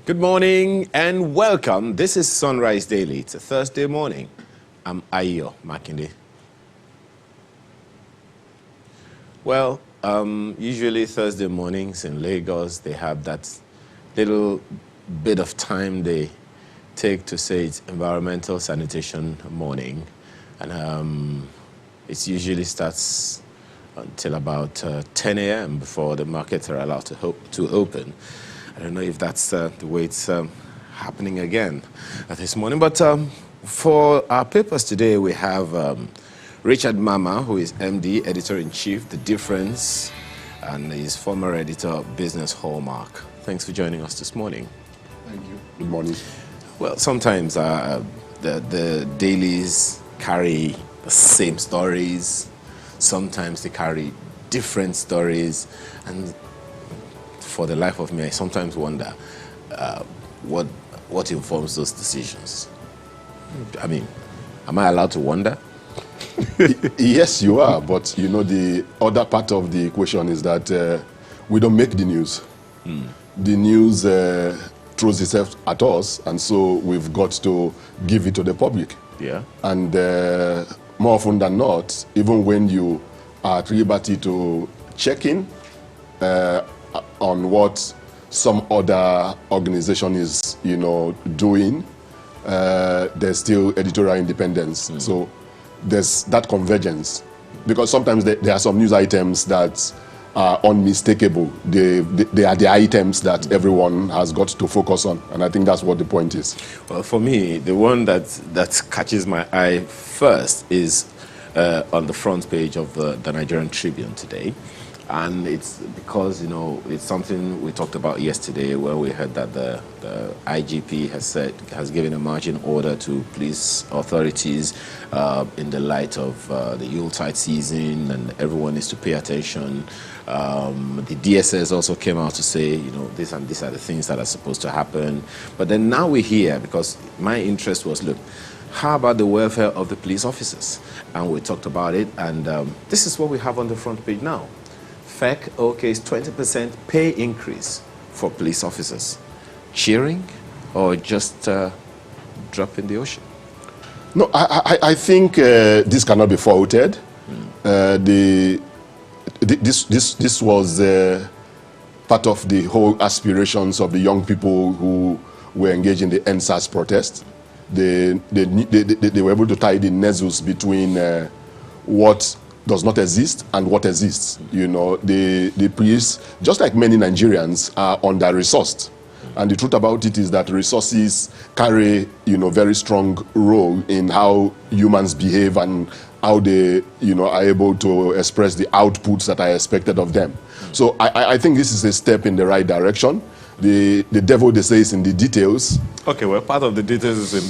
Good morning and welcome. This is Sunrise Daily. It's a Thursday morning. I'm Ayo Makinde. Well, usually Thursday mornings in Lagos, they have that little bit of time they take to say it's environmental sanitation morning. And it usually starts until about 10 a.m. before the markets are allowed to open. I don't know if that's the way it's happening again this morning. But for our papers today, we have Richard Mama, who is MD, Editor-in-Chief, The Difference, and is former editor of Business Hallmark. Thanks for joining us this morning. Thank you. Good morning. Well, sometimes the dailies carry the same stories. Sometimes they carry different stories. And for the life of me, I sometimes wonder what informs those decisions. I mean, am I allowed to wonder? Yes, you are. But, you know, the other part of the equation is that we don't make the news. The news throws itself at us, and so we've got to give it to the public. Yeah. And more often than not, even when you are at liberty to check in on what some other organization is, you know, doing, there's still editorial independence. So there's that convergence, because sometimes there are some news items that are unmistakable. They are the items that everyone has got to focus on, and I think that's what the point is. Well, for me, the one that catches my eye first is on the front page of the Nigerian Tribune today. And it's because, you know, it's something we talked about yesterday, where we heard that the IGP has given a marching order to police authorities in the light of the Yuletide season, and everyone needs to pay attention. The DSS also came out to say, you know, these are the things that are supposed to happen. But then now we're here, because my interest was, look, how about the welfare of the police officers? And we talked about it, and this is what we have on the front page now. FEC okays 20% pay increase for police officers. Cheering or just drop in the ocean? No, I think this cannot be faulted. This was part of the whole aspirations of the young people who were engaged in the NSAS protest. They were able to tie the nexus between what does not exist and what exists. You know, the police, just like many Nigerians, are under-resourced. And the truth about it is that resources carry, you know, very strong role in how humans behave and how they, you know, are able to express the outputs that are expected of them. So I think this is a step in the right direction. The devil, they say, is in the details. Okay, well, part of the details is in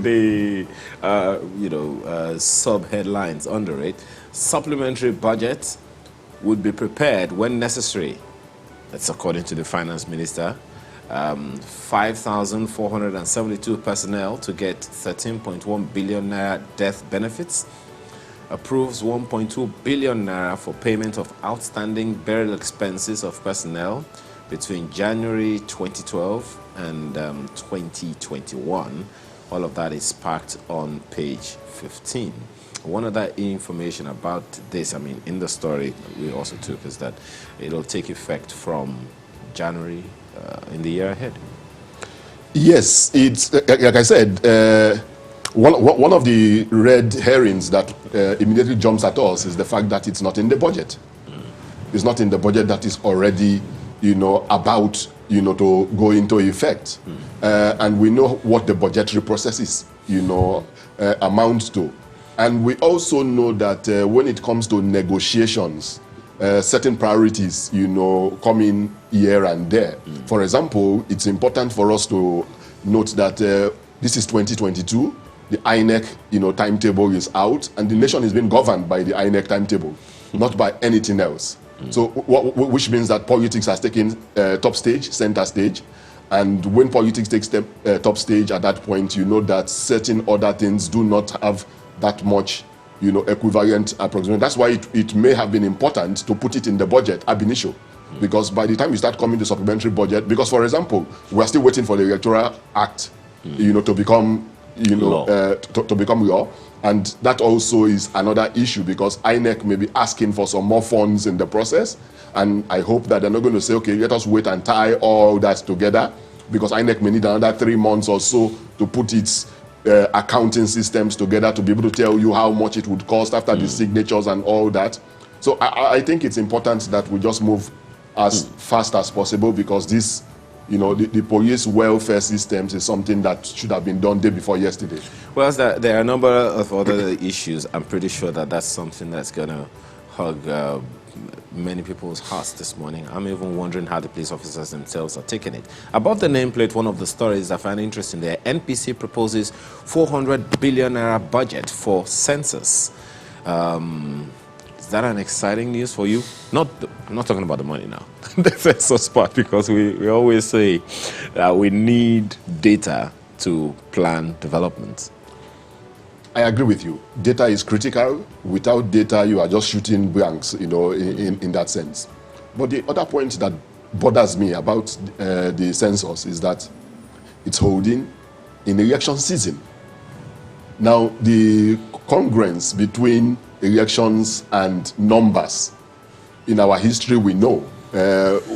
the sub-headlines under it. Supplementary budget would be prepared when necessary. That's according to the finance minister. 5,472 personnel to get 13.1 billion naira death benefits. Approves 1.2 billion naira for payment of outstanding burial expenses of personnel between January 2012 and 2021. All of that is packed on page 15. One other information about this, I mean, in the story we also took, is that it'll take effect from January in the year ahead. Yes, it's like I said, one of the red herrings that immediately jumps at us is the fact that it's not in the budget. It's not in the budget that is already, you know, about, you know, to go into effect. And we know what the budgetary processes, you know, amount to. And we also know that when it comes to negotiations, certain priorities, you know, come in here and there. For example, it's important for us to note that this is 2022. The INEC, you know, timetable is out, and the nation is being governed by the INEC timetable, not by anything else. So, which means that politics has taken top stage, center stage, and when politics takes top stage, at that point, you know that certain other things do not have that much, you know, equivalent approximation. That's why it may have been important to put it in the budget ab initio. Because by the time you start coming to supplementary budget, because for example, we are still waiting for the Electoral Act, to become, law. To become law. And that also is another issue because INEC may be asking for some more funds in the process. And I hope that they're not going to say, okay, let us wait and tie all that together because INEC may need another 3 months or so to put its accounting systems together to be able to tell you how much it would cost after the signatures and all that. So I think it's important that we just move as fast as possible because this, the police welfare systems is something that should have been done day before yesterday. Well, there are a number of other issues. I'm pretty sure that that's something that's going to hug many people's hearts this morning. I'm even wondering how the police officers themselves are taking it. Above the nameplate, one of the stories I find interesting there, NPC proposes 400 billion naira budget for census. Is that an exciting news for you? I'm not talking about the money now. The census part, because we always say that we need data to plan development. I agree with you. Data is critical. Without data, you are just shooting blanks, in that sense. But the other point that bothers me about the census is that it's holding in election season. Now, the congruence between elections and numbers in our history, we know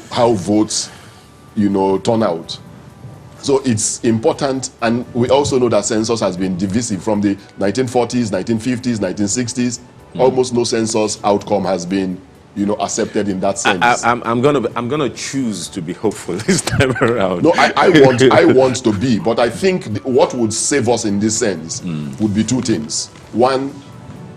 how votes, turn out. So it's important, and we also know that census has been divisive from the 1940s, 1950s, 1960s. Almost no census outcome has been, accepted in that sense. I'm gonna choose to be hopeful this time around. No, I want to be, but I think what would save us in this sense would be two things. One,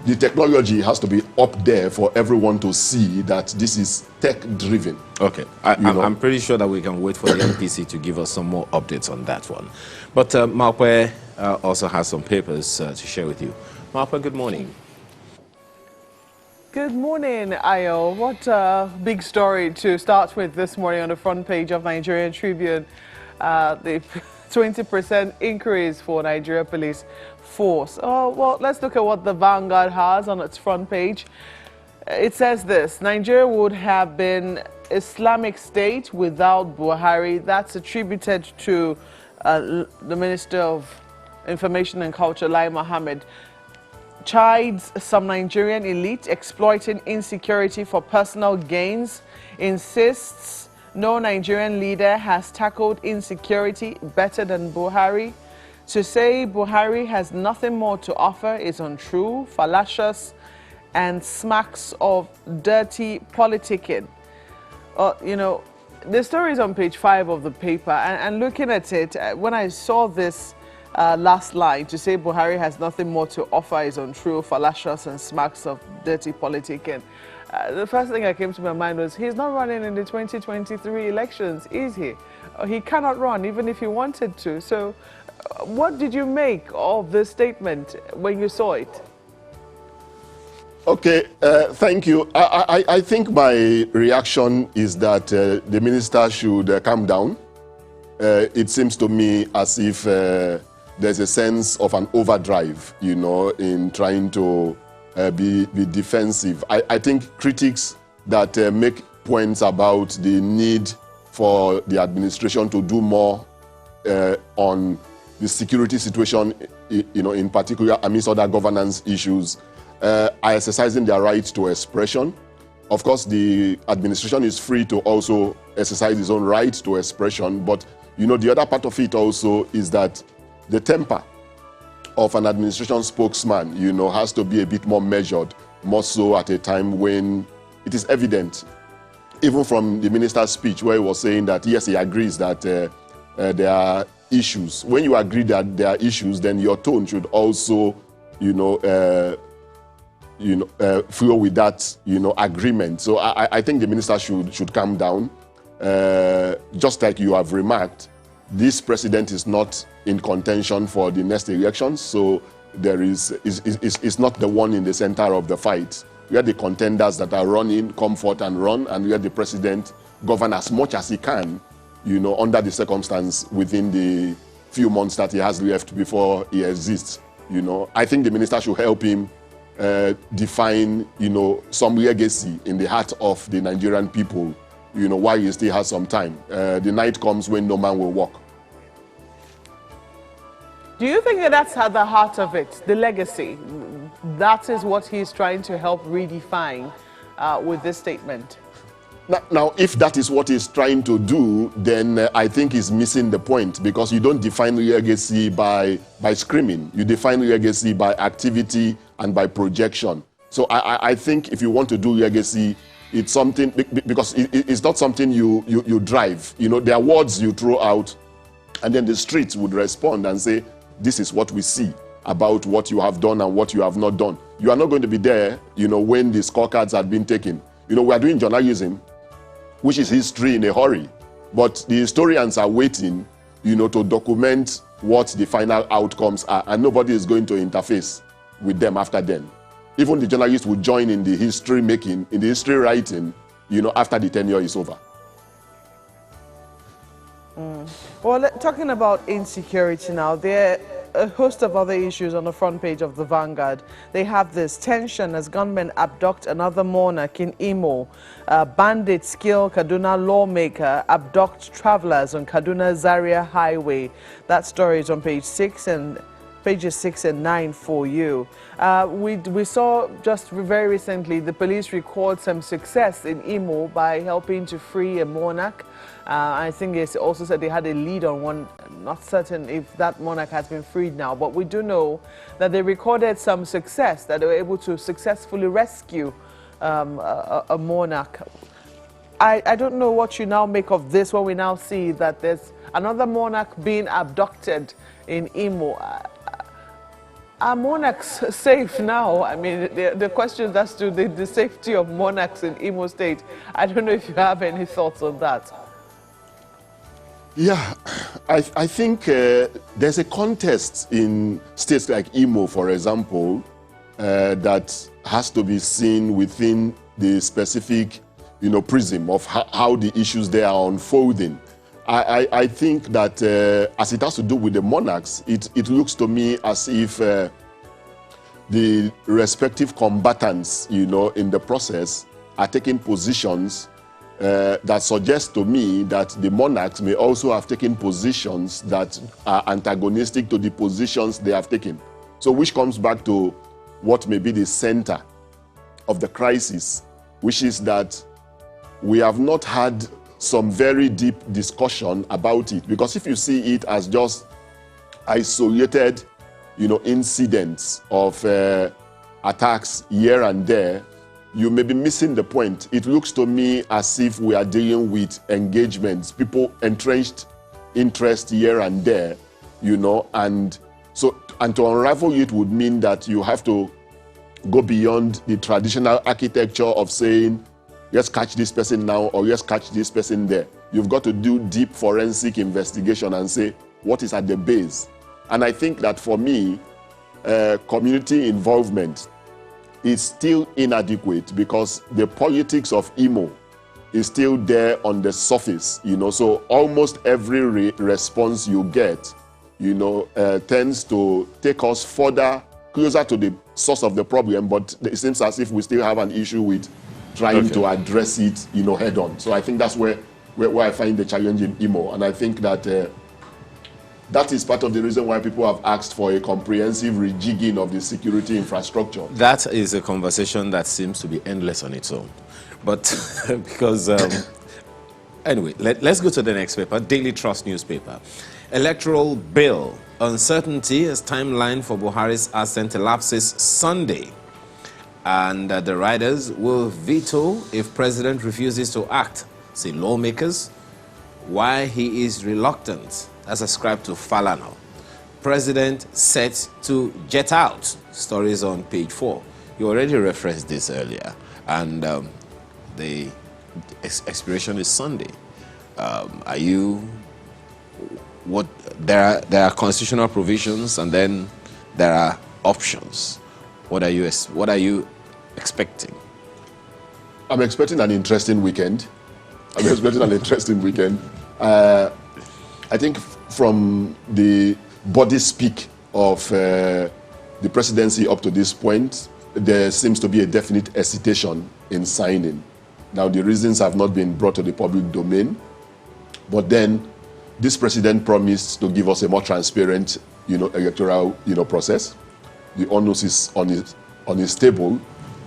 the technology has to be up there for everyone to see that this is tech-driven. Okay, I'm pretty sure that we can wait for the NPC to give us some more updates on that one. But Malpe also has some papers to share with you. Malpe, good morning. Good morning, Ayo. What a big story to start with this morning on the front page of Nigerian Tribune. The 20% increase for Nigeria Police Force. Oh, well, let's look at what the Vanguard has on its front page. It says this: Nigeria would have been Islamic State without Buhari. That's attributed to the Minister of Information and Culture, Lai Mohammed. Chides some Nigerian elite exploiting insecurity for personal gains. Insists no Nigerian leader has tackled insecurity better than Buhari. To say Buhari has nothing more to offer is untrue, fallacious, and smacks of dirty politicking. The story is on page 5 of the paper, and looking at it, when I saw this last line, to say Buhari has nothing more to offer is untrue, fallacious, and smacks of dirty politicking, the first thing that came to my mind was he's not running in the 2023 elections, is he? He cannot run even if he wanted to. So what did you make of this statement when you saw it? Okay, thank you. I think my reaction is that the minister should calm down. It seems to me as if there's a sense of an overdrive, in trying to be defensive. I think critics that make points about the need for the administration to do more on the security situation, in particular amidst other governance issues, are exercising their right to expression. Of course, the administration is free to also exercise its own right to expression, but the other part of it also is that the temper of an administration spokesman, has to be a bit more measured, more so at a time when it is evident, even from the minister's speech, where he was saying that, yes, he agrees that there are issues. When you agree that there are issues, then your tone should also, flow with that, agreement. So I think the minister should calm down. Just like you have remarked, this president is not in contention for the next elections, so there is not the one in the center of the fight. We are the contenders that are running, come forth and run, and we are the president govern as much as he can, under the circumstance within the few months that he has left before he exists. I think the minister should help him define, some legacy in the heart of the Nigerian people, while he still has some time. The night comes when no man will walk. Do you think that that's at the heart of it, the legacy? That is what he's trying to help redefine with this statement? Now, if that is what he's trying to do, then I think he's missing the point, because you don't define legacy by screaming. You define legacy by activity and by projection. So I think if you want to do legacy, it's something, because it's not something you drive. There are words you throw out, and then the streets would respond and say, this is what we see about what you have done and what you have not done. You are not going to be there, when the scorecards have been taken. We are doing journalism, which is history in a hurry. But the historians are waiting, to document what the final outcomes are, and nobody is going to interface with them after then. Even the journalists will join in the history making, in the history writing, after the tenure is over. Well, talking about insecurity now, there are a host of other issues on the front page of the Vanguard. They have this tension as gunmen abduct another monarch in Imo. Bandits kill Kaduna lawmaker, abduct travelers on Kaduna Zaria Highway. That story is on pages 6 and 9 for you. We saw just very recently the police record some success in Imo by helping to free a monarch. I think they also said they had a lead on one. Not certain if that monarch has been freed now, but we do know that they recorded some success, that they were able to successfully rescue a monarch. I don't know what you now make of this when we now see that there's another monarch being abducted in Imo. Are monarchs safe now? I mean, the question as to the safety of monarchs in Imo State, I don't know if you have any thoughts on that. Yeah, I think there's a contest in states like Imo, for example, that has to be seen within the specific, prism of how the issues there are unfolding. I think that as it has to do with the monarchs, it looks to me as if the respective combatants, in the process are taking positions that suggest to me that the monarchs may also have taken positions that are antagonistic to the positions they have taken. So which comes back to what may be the center of the crisis, which is that we have not had some very deep discussion about it. Because if you see it as just isolated, incidents of attacks here and there, you may be missing the point. It looks to me as if we are dealing with engagements, people entrenched interest here and there, and to unravel it would mean that you have to go beyond the traditional architecture of saying, let's catch this person now or let's catch this person there. You've got to do deep forensic investigation and say, what is at the base? And I think that for me, community involvement is still inadequate because the politics of Imo is still there on the surface, so almost every response you get, tends to take us closer to the source of the problem, but it seems as if we still have an issue with trying to address it, head on. So I think that's where I find the challenge in Imo, and I think that that is part of the reason why people have asked for a comprehensive rejigging of the security infrastructure. That is a conversation that seems to be endless on its own. But because, anyway, let's go to the next paper, Daily Trust newspaper. Electoral bill, uncertainty as timeline for Buhari's ascent elapses Sunday. And the riders will veto if president refuses to act. Say lawmakers, why he is reluctant. That's ascribed to Falana. President set to jet out. Stories on page 4. You already referenced this earlier. And the expiration is Sunday. There are constitutional provisions and then there are options. What are you expecting? I'm expecting an interesting weekend. I think from the body speak of the presidency up to this point, there seems to be a definite hesitation in signing. Now, the reasons have not been brought to the public domain, but then this president promised to give us a more transparent, electoral, process. The onus is on his table,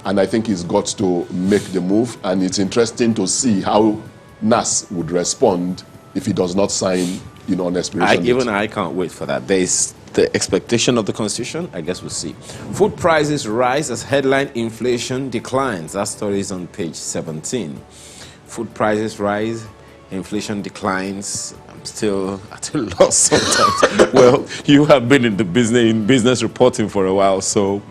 and I think he's got to make the move. And it's interesting to see how NAS would respond if he does not sign, on expiration date. I can't wait for that. There is the expectation of the Constitution. I guess we'll see. Food prices rise as headline inflation declines. That story is on page 17. Food prices rise, inflation declines. I'm still at a loss sometimes. Well, you have been in the business reporting for a while. So,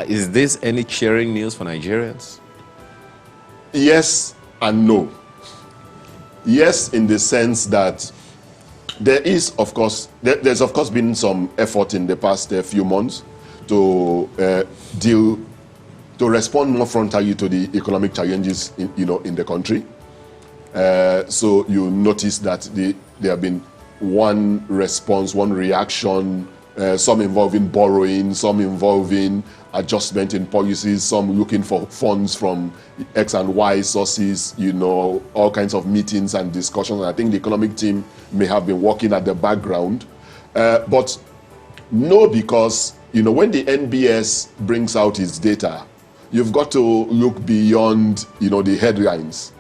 is this any cheering news for Nigerians? Yes and no. Yes, in the sense that there's of course been some effort in the past few months to respond more frontally to the economic challenges in the country. So you notice that there have been one response, one reaction, some involving borrowing, some involving adjustment in policies, some looking for funds from X and Y sources, all kinds of meetings and discussions. And I think the economic team may have been working at the background. But no, because, when the NBS brings out its data, you've got to look beyond, the headlines.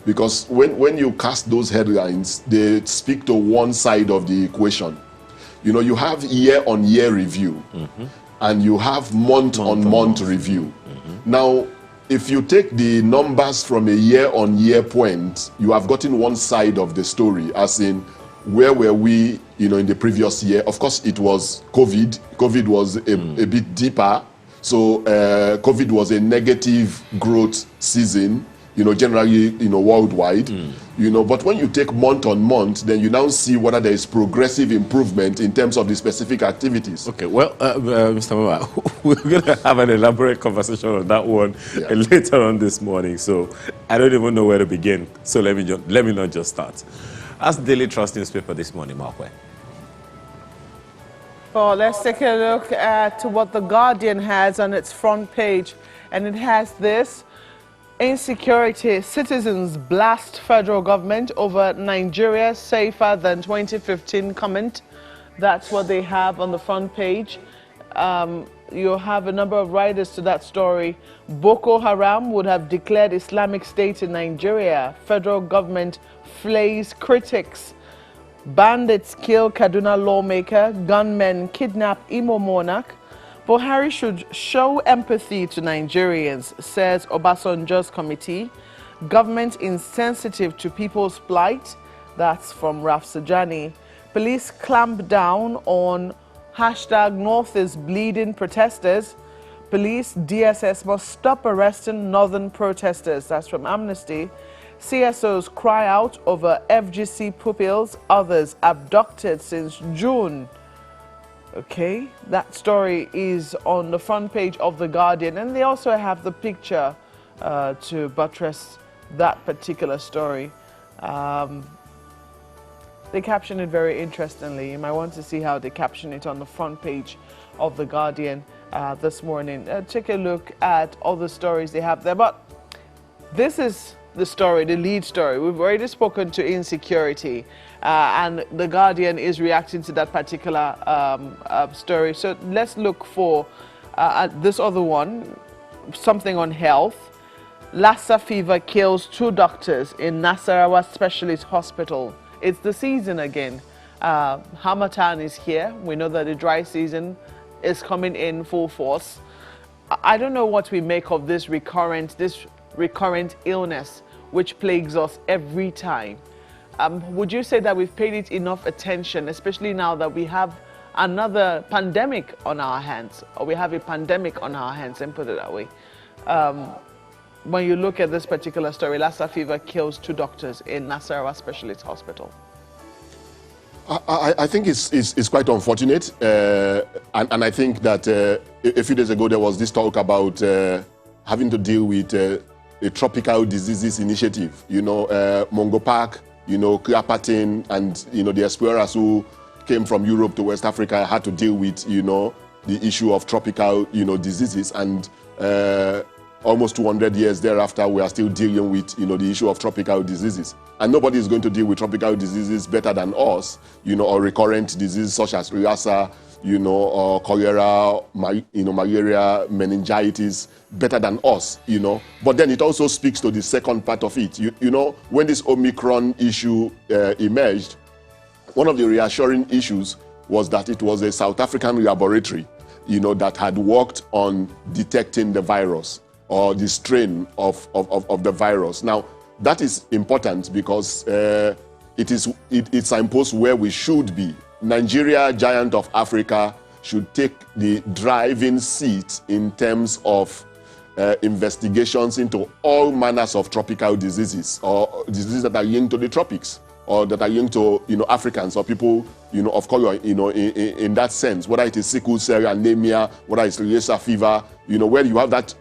Because when you cast those headlines, they speak to one side of the equation. You have year-on-year review, and you have month-on-month review. Now, if you take the numbers from a year-on-year point, you have gotten one side of the story, as in, where were we, in the previous year? Of course, it was COVID. COVID was a bit deeper. So COVID was a negative growth season, generally, worldwide. But when you take month on month, then you now see whether there is progressive improvement in terms of the specific activities. Okay, well, Mr. Mama, we're going to have an elaborate conversation on that one later on this morning. So I don't even know where to begin. So let me not just start. That's Daily Trust newspaper this morning, Markwe. Well, let's take a look at what The Guardian has on its front page. And it has this: Insecurity, citizens blast federal government over Nigeria safer than 2015 comment. That's what they have on the front page. You have a number of writers to that story. Boko Haram would have declared Islamic State in Nigeria. Federal government flays critics. Bandits kill Kaduna lawmaker. Gunmen kidnap Imo monarch. Buhari should show empathy to Nigerians, says Obasanjo's committee. Government insensitive to people's plight. That's from Rafsanjani. Police clamp down on #North is bleeding protesters. Police, DSS must stop arresting northern protesters. That's from Amnesty. CSOs cry out over FGC pupils, others abducted since June. Okay, that story is on the front page of The Guardian, and they also have the picture to buttress that particular story. They caption it very interestingly. You might want to see how they caption it on the front page of The Guardian this morning. Take a look at all the stories they have there. But this is the story, the lead story. We've already spoken to Insecurity, and The Guardian is reacting to that particular story. So let's look for this other one, something on health. Lassa fever kills 2 doctors in Nasarawa Specialist Hospital. It's the season again. Harmattan is here. We know that the dry season is coming in full force. I don't know what we make of this recurrent illness which plagues us every time. Would you say that we've paid it enough attention, especially now that we have another pandemic on our hands, or we have a pandemic on our hands, and put it that way? When you look at this particular story, Lassa fever kills 2 doctors in Nasarawa Specialist Hospital. I think it's quite unfortunate, and I think that a few days ago there was this talk about having to deal with a tropical diseases initiative. Mongo Park, Clapperton, and the explorers who came from Europe to West Africa had to deal with the issue of tropical diseases, and almost 200 years thereafter, we are still dealing with, the issue of tropical diseases. And nobody is going to deal with tropical diseases better than us, or recurrent diseases such as Riasa, or cholera, malaria, meningitis, better than us, But then it also speaks to the second part of it. When this Omicron issue emerged, one of the reassuring issues was that it was a South African laboratory, that had worked on detecting the virus or the strain of the virus. Now, that is important because it signposts where we should be. Nigeria, giant of Africa, should take the driving seat in terms of investigations into all manners of tropical diseases or diseases that are linked to the tropics or that are linked to Africans or people of color in that sense, whether it is sickle cell anemia, whether it's Riasa fever, where you have that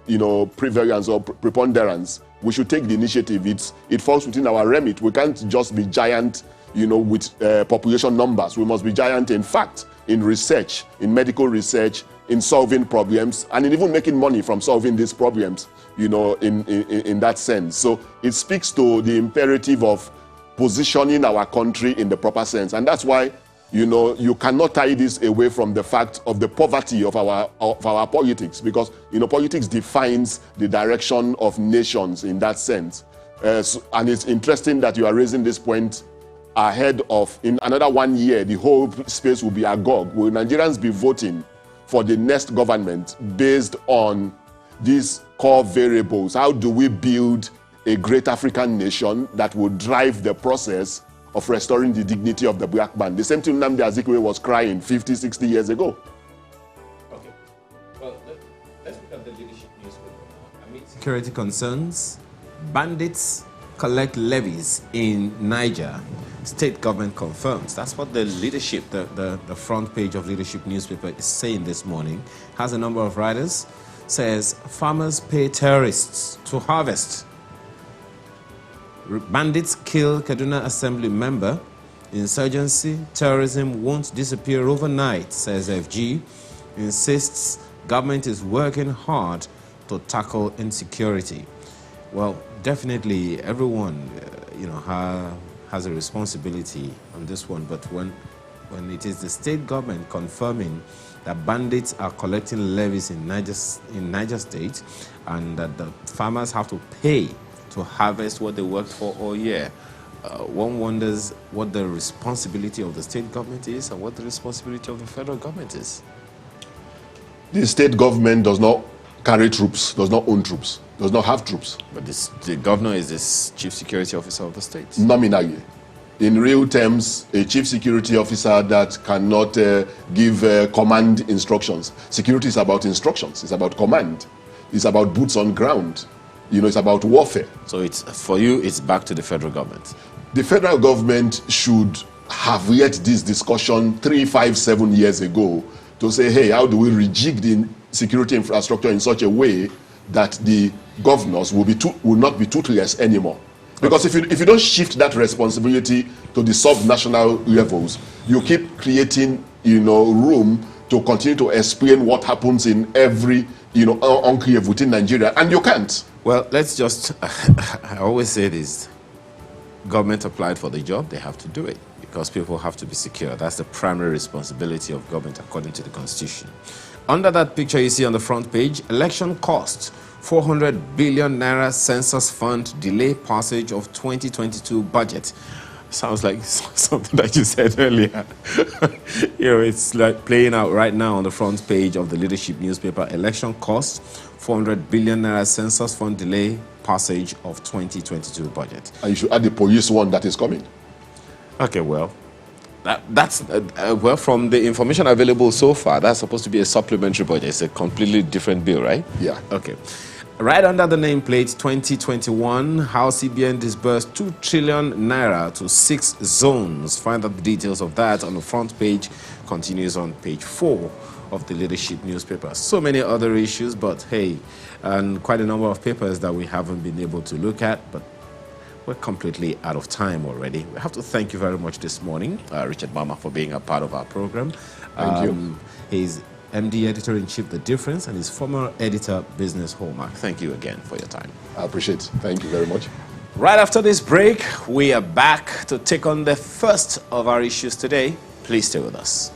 prevalence or preponderance, we should take the initiative. It falls within our remit. We can't just be giant with population numbers. We must be giant in fact, in research, in medical research, in solving problems, and in even making money from solving these problems, in that sense. So it speaks to the imperative of positioning our country in the proper sense. And that's why, you cannot tie this away from the fact of the poverty of our politics, because, politics defines the direction of nations in that sense. And it's interesting that you are raising this point ahead of, in another 1 year, the whole space will be agog. Will Nigerians be voting for the next government based on these core variables? How do we build a great African nation that will drive the process of restoring the dignity of the black man? The same thing Nnamdi Azikiwe was crying 50, 60 years ago. Okay. Well, let's look at the leadership newspaper now. Amid security concerns, bandits collect levies in Niger. State government confirms. That's what the leadership, the front page of leadership newspaper is saying this morning. Has a number of writers. Says farmers pay terrorists to harvest. Bandits kill Kaduna Assembly member. Insurgency, terrorism won't disappear overnight, says FG. Insists government is working hard to tackle insecurity. Well, definitely everyone, has a responsibility on this one. But when it is the state government confirming that bandits are collecting levies in Niger State and that the farmers have to pay to harvest what they worked for all year, one wonders what the responsibility of the state government is and what the responsibility of the federal government is. The state government does not carry troops, does not own troops, does not have troops. But the governor is the chief security officer of the state. Nominally. In real terms, a chief security officer that cannot give command instructions. Security is about instructions, it's about command, it's about boots on ground. It's about warfare. So for you, it's back to the federal government. The federal government should have led this discussion 3, 5, 7 years ago to say, hey, how do we rejig the security infrastructure in such a way that the governors will not be toothless anymore? Because if you don't shift that responsibility to the sub-national levels, you keep creating room to continue to explain what happens in every enclave within Nigeria, and you can't. Well, let's just, I always say this, government applied for the job, they have to do it because people have to be secure. That's the primary responsibility of government according to the Constitution. Under that picture you see on the front page, election cost, 400 billion naira census fund delay passage of 2022 budget. Sounds like something that you said earlier. It's like playing out right now on the front page of the leadership newspaper. Election cost, 400 billion naira census fund delay passage of 2022 budget. And you should add the police one that is coming. Okay, well, that's well, from the information available so far, that's supposed to be a supplementary budget. It's a completely different bill, right? Yeah. Okay. Right under the nameplate 2021, how CBN disbursed 2 trillion naira to 6 zones. Find out the details of that on the front page. Continues on page 4 of the leadership newspaper. So many other issues, but hey, and quite a number of papers that we haven't been able to look at, but we're completely out of time already. We have to thank you very much this morning, Richard Mama, for being a part of our program. Thank you. He's MD Editor-in-Chief, The Difference, and his former editor, Business Hallmark. Thank you again for your time. I appreciate it. Thank you very much. Right after this break, we are back to take on the first of our issues today. Please stay with us.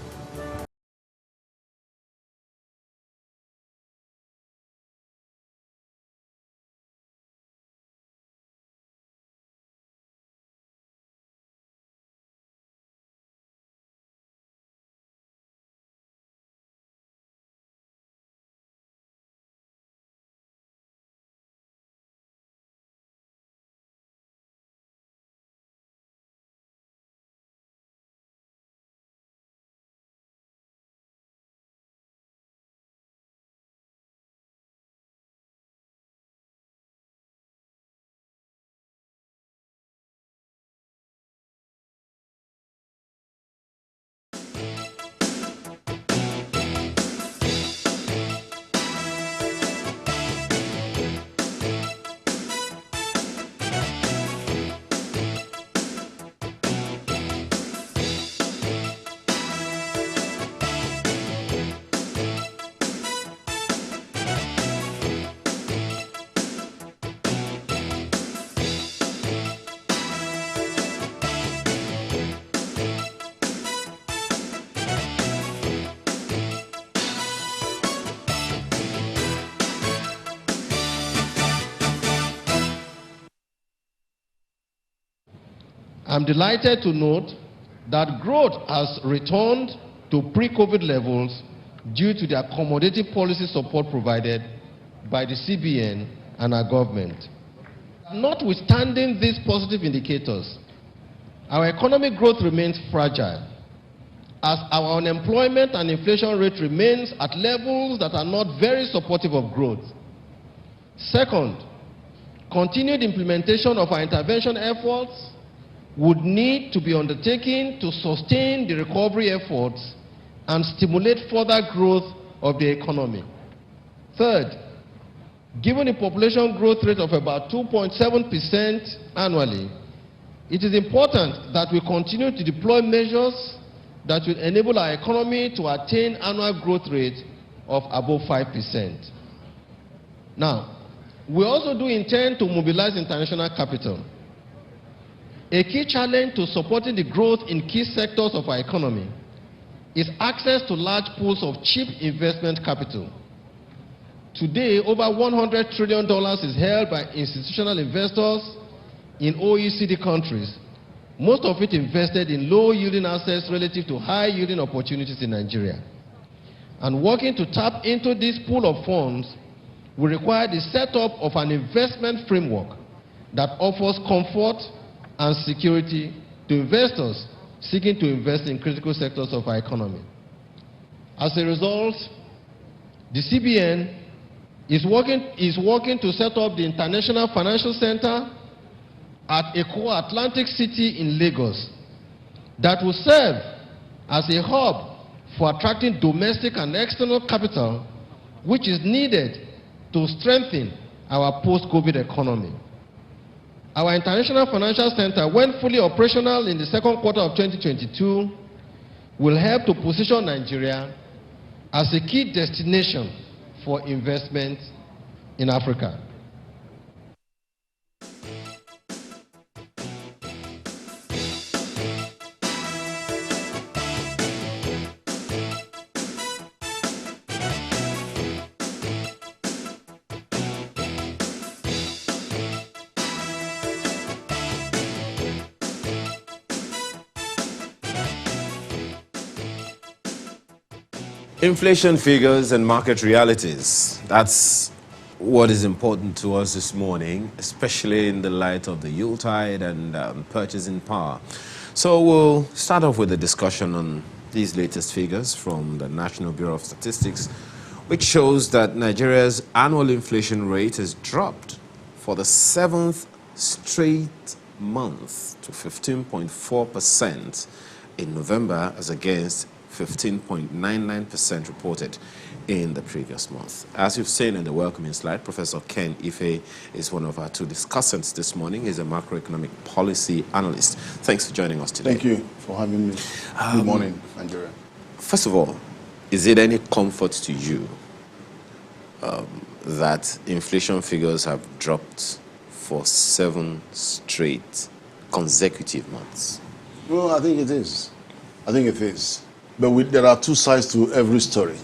I'm delighted to note that growth has returned to pre-COVID levels due to the accommodative policy support provided by the CBN and our government. Notwithstanding these positive indicators, our economic growth remains fragile, as our unemployment and inflation rate remains at levels that are not very supportive of growth. Second, continued implementation of our intervention efforts would need to be undertaken to sustain the recovery efforts and stimulate further growth of the economy. Third, given the population growth rate of about 2.7% annually, it is important that we continue to deploy measures that will enable our economy to attain annual growth rate of above 5%. Now, we also do intend to mobilize international capital. A key challenge to supporting the growth in key sectors of our economy is access to large pools of cheap investment capital. Today, over $100 trillion is held by institutional investors in OECD countries, most of it invested in low-yielding assets relative to high-yielding opportunities in Nigeria. And working to tap into this pool of funds will require the setup of an investment framework that offers comfort and security to investors seeking to invest in critical sectors of our economy. As a result, the CBN is working to set up the International Financial Center at Eko Atlantic City in Lagos that will serve as a hub for attracting domestic and external capital, which is needed to strengthen our post-COVID economy. Our International Financial Center, when fully operational in the second quarter of 2022, will help to position Nigeria as a key destination for investment in Africa. Inflation figures and market realities. That's what is important to us this morning, especially in the light of the Yuletide and purchasing power. So we'll start off with a discussion on these latest figures from the National Bureau of Statistics, which shows that Nigeria's annual inflation rate has dropped for the 7th straight month to 15.4% in November, as against 15.99% reported in the previous month. As you've seen in the welcoming slide, Professor Ken Ife is one of our two discussants this morning. He's a macroeconomic policy analyst. Thanks for joining us today. Thank you for having me. Good morning, Nigeria. First of all, is it any comfort to you that inflation figures have dropped for 7 straight consecutive months? Well, I think it is. I think it is. But there are two sides to every story.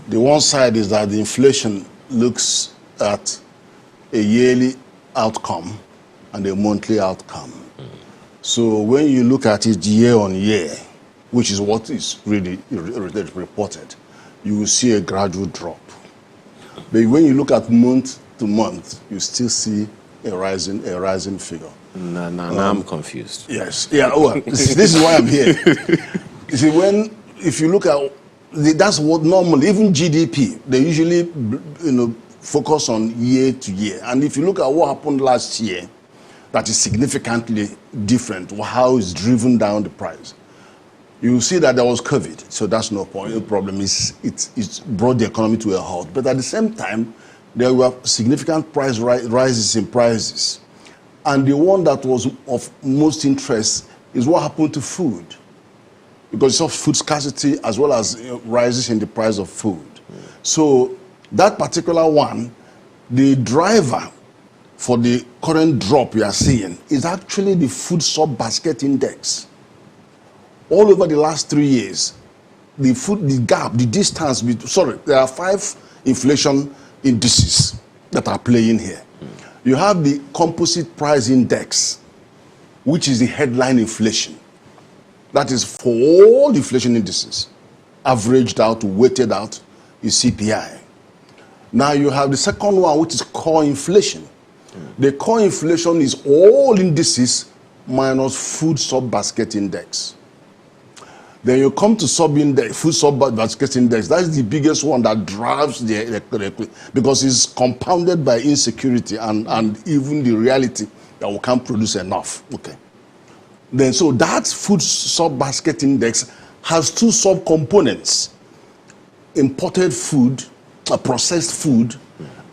The one side is that the inflation looks at a yearly outcome and a monthly outcome. So when you look at it year on year, which is what is really reported, you will see a gradual drop. But when you look at month to month, you still see a rising figure. No, I'm confused. Yes. Yeah. Well, this is why I'm here. You see, if you look at that's what normally, even GDP, they usually focus on year to year. And if you look at what happened last year, that is significantly different. How it's driven down the price. You will see that there was COVID, so that's no point. The problem is it's brought the economy to a halt. But at the same time, there were significant price rises in prices. And the one that was of most interest is what happened to food. Because it's of food scarcity as well as rises in the price of food. So that particular one, the driver for the current drop we are seeing is actually the food sub-basket index. All over the last 3 years, the distance, there are 5 inflation indices that are playing here. You have the composite price index, which is the headline inflation. That is for all the inflation indices, averaged out, weighted out, is CPI. Now you have the second one, which is core inflation. The core inflation is all indices minus food sub-basket index. Then you come to food sub-basket index. That is the biggest one that drives because it's compounded by insecurity and even the reality that we can't produce enough. Okay. Then so that food sub-basket index has 2 sub-components: imported food, processed food,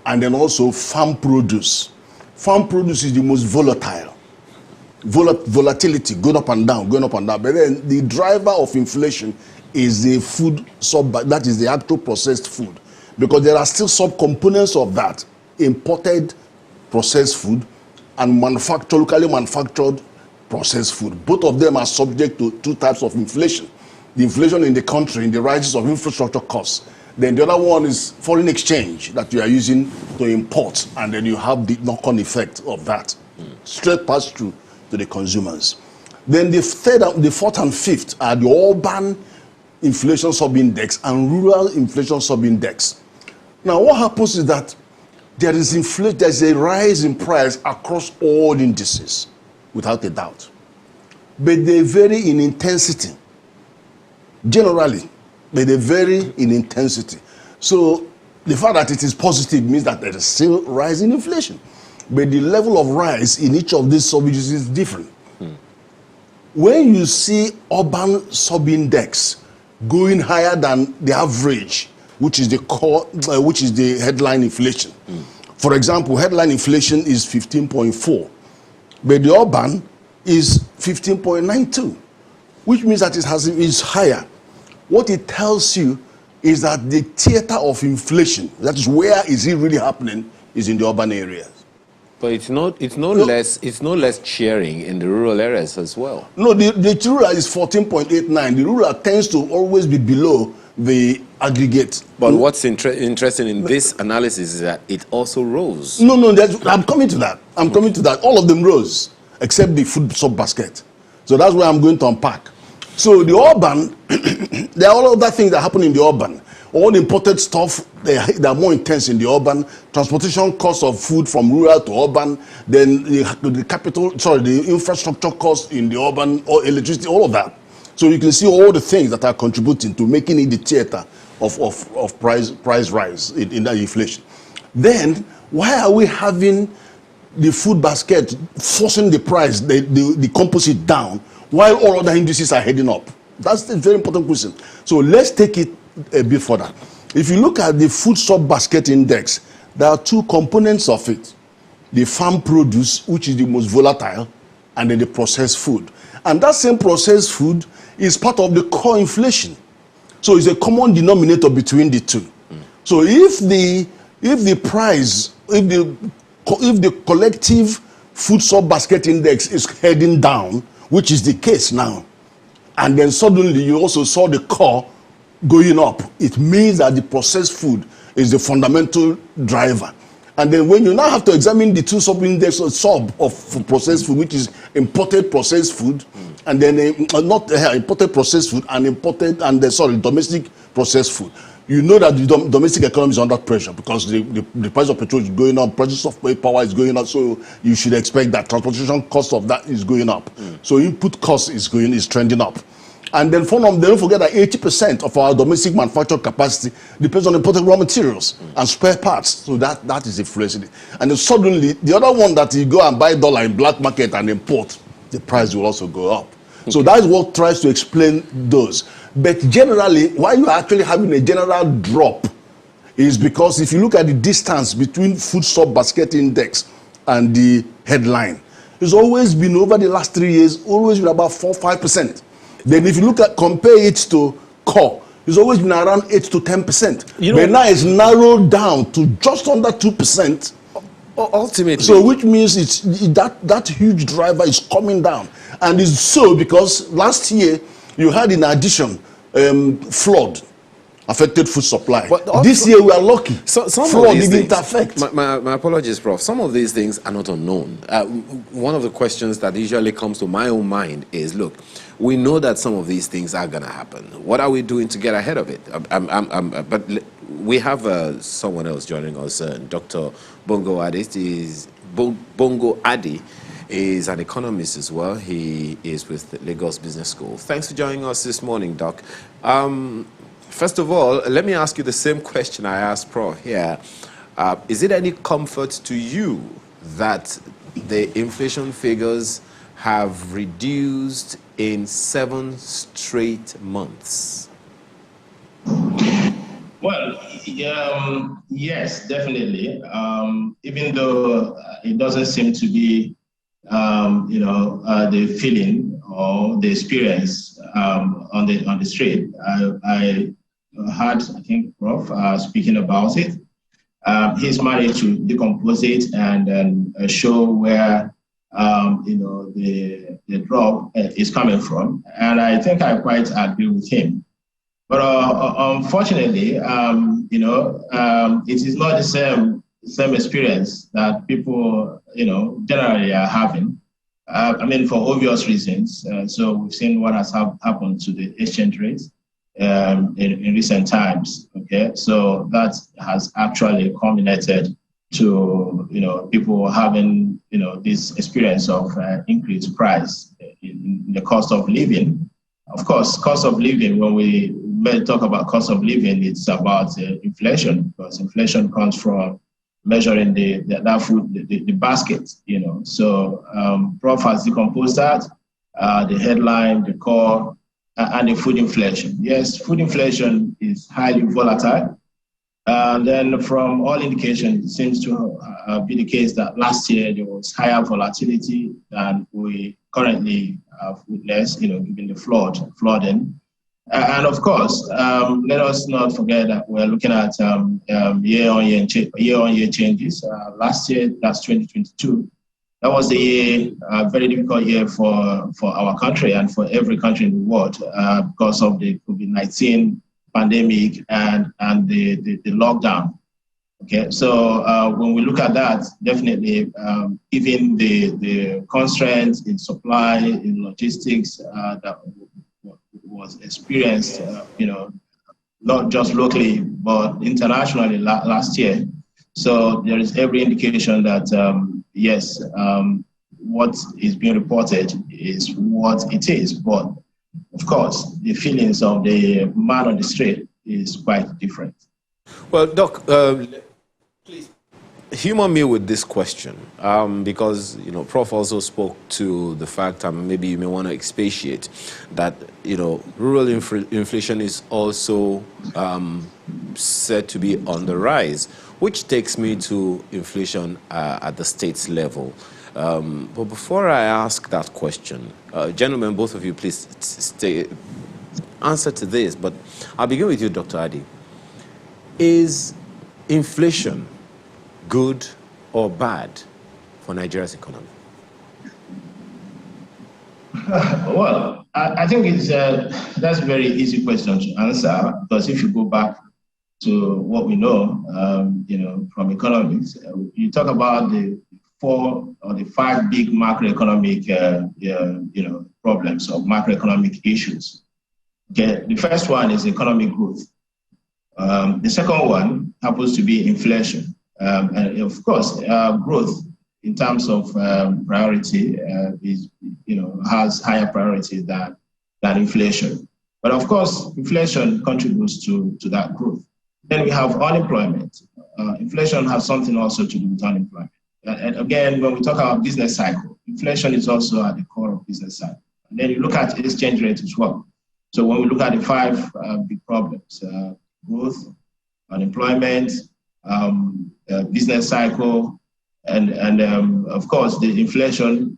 and then also farm produce. Farm produce is the most volatile. Volatility, going up and down, going up and down. But then the driver of inflation is the food that is the actual processed food. Because there are still sub-components of that: imported processed food and locally manufactured processed food. Both of them are subject to 2 types of inflation. The inflation in the country, in the rises of infrastructure costs. Then the other one is foreign exchange that you are using to import, and then you have the knock-on effect of that. Straight pass through to the consumers. Then the 4th and 5th are the urban inflation sub-index and rural inflation sub-index. Now what happens is that there's a rise in price across all indices, without a doubt. But they vary in intensity. Generally, but they vary in intensity. So the fact that it is positive means that there is still rise in inflation. But the level of rise in each of these sub-indices is different. When you see urban sub-index going higher than the average, which is the headline inflation. For example, headline inflation is 15.4, but the urban is 15.92, which means that it is higher. What it tells you is that the theater of inflation, that is where is it really happening, is in the urban areas. But it's no less cheering in the rural areas as well. No, the rural is 14.89. The rural tends to always be below the aggregate. But what's interesting in this analysis is that it also rose. No, I'm coming to that. All of them rose, except the food sub-basket. So that's where I'm going to unpack. So the urban, there are all other things that happen in the urban. All the imported stuff, they are more intense in the urban. Transportation costs of food from rural to urban. Then the infrastructure costs in the urban, or electricity, all of that. So you can see all the things that are contributing to making it the theater of price rise in that inflation. Then why are we having the food basket forcing the price, the composite down, while all other indices are heading up? That's a very important question. So let's take it a bit further. If you look at the food sub-basket index, there are 2 components of it: the farm produce, which is the most volatile, and then the processed food. And that same processed food is part of the core inflation. So it's a common denominator between the two. So if the price, if the collective food sub basket index is heading down, which is the case now, and then suddenly you also saw the core going up, it means that the processed food is the fundamental driver. And then when you now have to examine the two sub-index or sub of processed food, which is imported processed food, and then imported processed food and domestic processed food, you know that the domestic economy is under pressure because the price of petrol is going up, prices of power is going up, so you should expect that transportation cost of that is going up. So input cost is trending up. And then don't forget that 80% of our domestic manufacturing capacity depends on imported raw materials and spare parts. So that is influencing it. And then suddenly, the other one that you go and buy dollar in black market and import, the price will also go up. Okay. So that's what tries to explain those. But generally, why you are actually having a general drop is because if you look at the distance between food sub-basket index and the headline, it's always been over the last 3 years, always been about 4-5%. Then if you compare it to core, it's always been around 8 to 10%. But now it's narrowed down to just under 2%. Ultimately. So which means it's that huge driver is coming down. And it's so because last year you had in addition flood affected food supply. But this year we are lucky. Flood didn't affect. My apologies, Prof. Some of these things are not unknown. One of the questions that usually comes to my own mind is, look, we know that some of these things are going to happen. What are we doing to get ahead of it? But we have someone else joining us, Dr. Bongo Adi. Bongo Adi is an economist as well. He is with the Lagos Business School. Thanks for joining us this morning, Doc. First of all, let me ask you the same question I asked Prof here. Is it any comfort to you that the inflation figures have reduced in 7 straight months? Well, yes, definitely. Even though it doesn't seem to be, the feeling or the experience on the street. I heard, I think, Prof speaking about it. He's managed to decompose it and then show where the drop is coming from, and I think I quite agree with him. But unfortunately, it is not the same experience that people, generally are having. For obvious reasons. So we've seen what has happened to the exchange rates in recent times. Okay, so that has actually culminated to people having this experience of increased price in the cost of living. Of course, cost of living, when we talk about cost of living, it's about inflation, because inflation comes from measuring that food, the basket, So Prof has decomposed that, the headline, the core, and the food inflation. Yes, food inflation is highly volatile. And then from all indications, it seems to be the case that last year there was higher volatility than we currently have witnessed, given the flooding. And of course, let us not forget that we're looking at year-on-year changes. Last year, that's 2022. That was the year, very difficult year for our country and for every country in the world because of the COVID-19 pandemic and the lockdown. Okay, so when we look at that, definitely, even the constraints in supply, in logistics that was experienced, not just locally, but internationally last year. So there is every indication that, yes, what is being reported is what it is. But of course, the feelings of the man on the street is quite different. Well, Doc, please humor me with this question, because Prof also spoke to the fact, and maybe you may want to expatiate that rural inflation is also said to be on the rise, which takes me to inflation at the states level. But before I ask that question, gentlemen, both of you, please answer to this, but I'll begin with you, Dr. Adi. Is inflation good or bad for Nigeria's economy? Well, I think that's a very easy question to answer, because if you go back to what we know, from economics, you talk about the 4 or the 5 big macroeconomic, problems or macroeconomic issues. Okay, the first one is economic growth. The second one happens to be inflation, and of course, growth in terms of priority is, has higher priority than inflation. But of course, inflation contributes to that growth. Then we have unemployment. Inflation has something also to do with unemployment. And again, when we talk about business cycle, inflation is also at the core of business cycle. And then you look at exchange rate as well. So when we look at the 5 big problems, growth, unemployment, business cycle, and of course the inflation,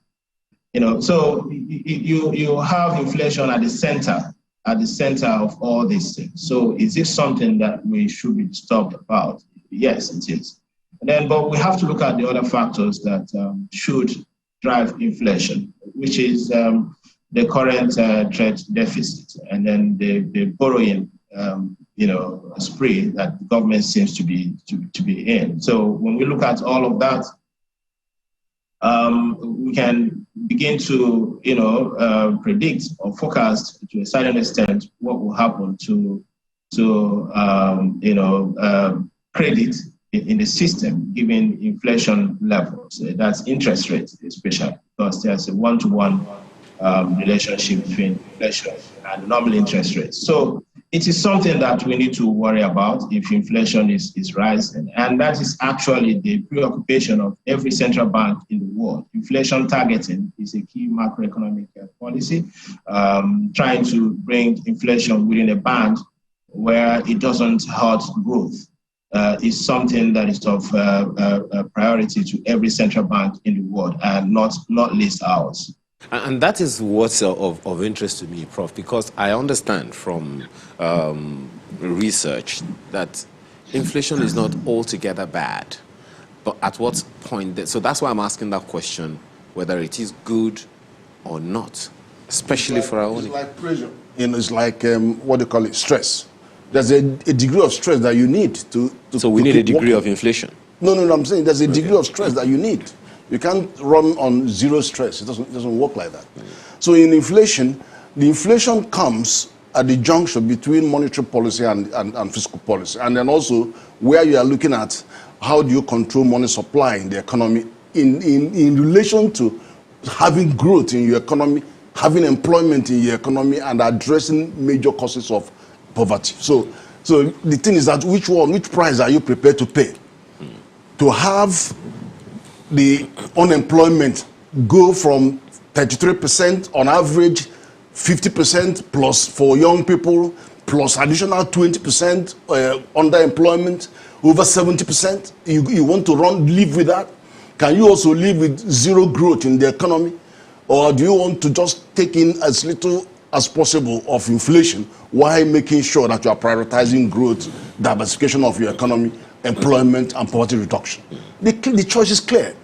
so you have inflation at the center of all these things. So is this something that we should be disturbed about? Yes, it is. But we have to look at the other factors that should drive inflation, which is the current trade deficit, and then the borrowing, spree that the government seems to be in. So when we look at all of that, we can begin to, predict or forecast to a certain extent what will happen to credit in the system, given inflation levels. That's interest rates, especially, because there's a one-to-one relationship between inflation and normal interest rates. So it is something that we need to worry about if inflation is rising. And that is actually the preoccupation of every central bank in the world. Inflation targeting is a key macroeconomic policy, trying to bring inflation within a band where it doesn't hurt growth. Is something that is of priority to every central bank in the world, and not least ours. And that is what's of interest to me, Prof, because I understand from research that inflation is not altogether bad. But at what point? So that's why I'm asking that question, whether it is good or not, especially for our own. It's like pressure. It's like, what do you call it, stress. There's a degree of stress that you need to so we need a degree of inflation? No, I'm saying there's a degree of stress that you need. You can't run on zero stress. It doesn't work like that. So in inflation, the inflation comes at the junction between monetary policy and fiscal policy. And then also where you are looking at how do you control money supply in the economy in relation to having growth in your economy, having employment in your economy, and addressing major causes of poverty. So the thing is that which price are you prepared to pay to have the unemployment go from 33% on average, 50% plus for young people, plus additional 20% underemployment, over 70%. You want to live with that? Can you also live with zero growth in the economy? Or do you want to just take in as little as possible of inflation while making sure that you are prioritizing growth, diversification of your economy, employment, and poverty reduction? The choice is clear.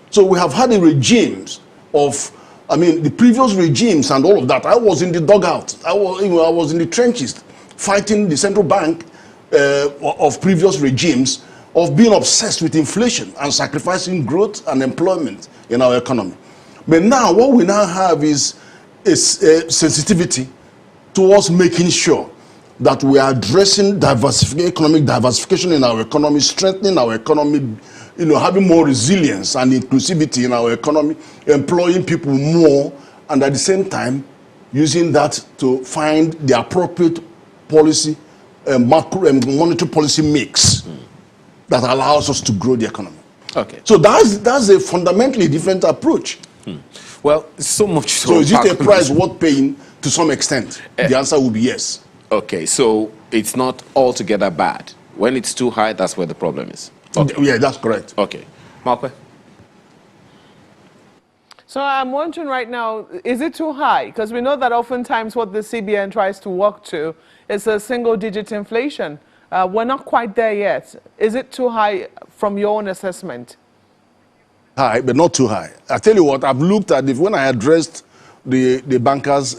So we have had the regimes of, the previous regimes and all of that. I was in the dugout. I was in the trenches fighting the central bank of previous regimes of being obsessed with inflation and sacrificing growth and employment in our economy. But now what we now have is sensitivity towards making sure that we are addressing economic diversification in our economy, strengthening our economy, having more resilience and inclusivity in our economy, employing people more, and at the same time using that to find the appropriate policy, monetary policy mix that allows us to grow the economy. Okay. So that's a fundamentally different approach. Well, so much so. So is it a price worth paying to some extent? The answer will be yes. Okay, so it's not altogether bad. When it's too high, that's where the problem is. Okay. Yeah, that's correct. Okay. Malpe? So So I'm wondering right now, is it too high? Because we know that oftentimes what the CBN tries to work to is a single-digit inflation. We're not quite there yet. Is it too high from your own assessment? High, but not too high. I tell you what, I've looked at it when I addressed the bankers,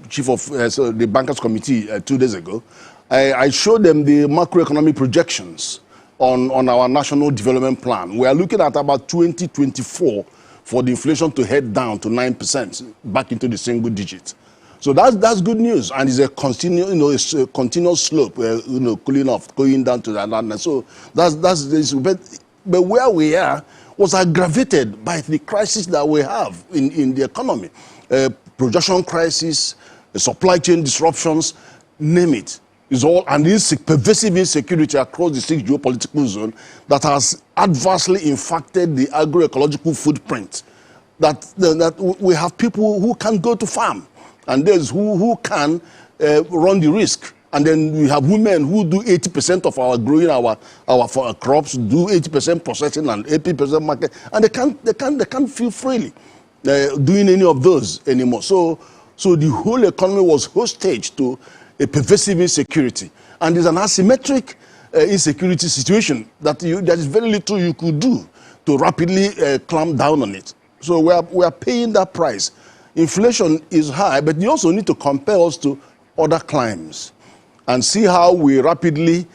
chief of so the bankers committee 2 days ago. I showed them the macroeconomic projections on our national development plan. We are looking at about 2024 for the inflation to head down to 9%, back into the single digit. So that's good news, and it's a it's a continuous slope, cooling off, going down to that. And so that's this. But where we are was aggravated by the crisis that we have in the economy, production crisis, supply chain disruptions, name it. Is all, and this pervasive insecurity across the 6 geopolitical zone that has adversely impacted the agroecological footprint. That we have people who can go to farm, and there's who can run the risk. And then we have women who do 80% of our growing our crops, do 80% processing and 80% market, and they can't feel freely doing any of those anymore. So the whole economy was hostage to a pervasive insecurity, and there's an asymmetric insecurity situation that there is very little you could do to rapidly clamp down on it. So we are paying that price. Inflation is high, but you also need to compare us to other climes and see how we rapidly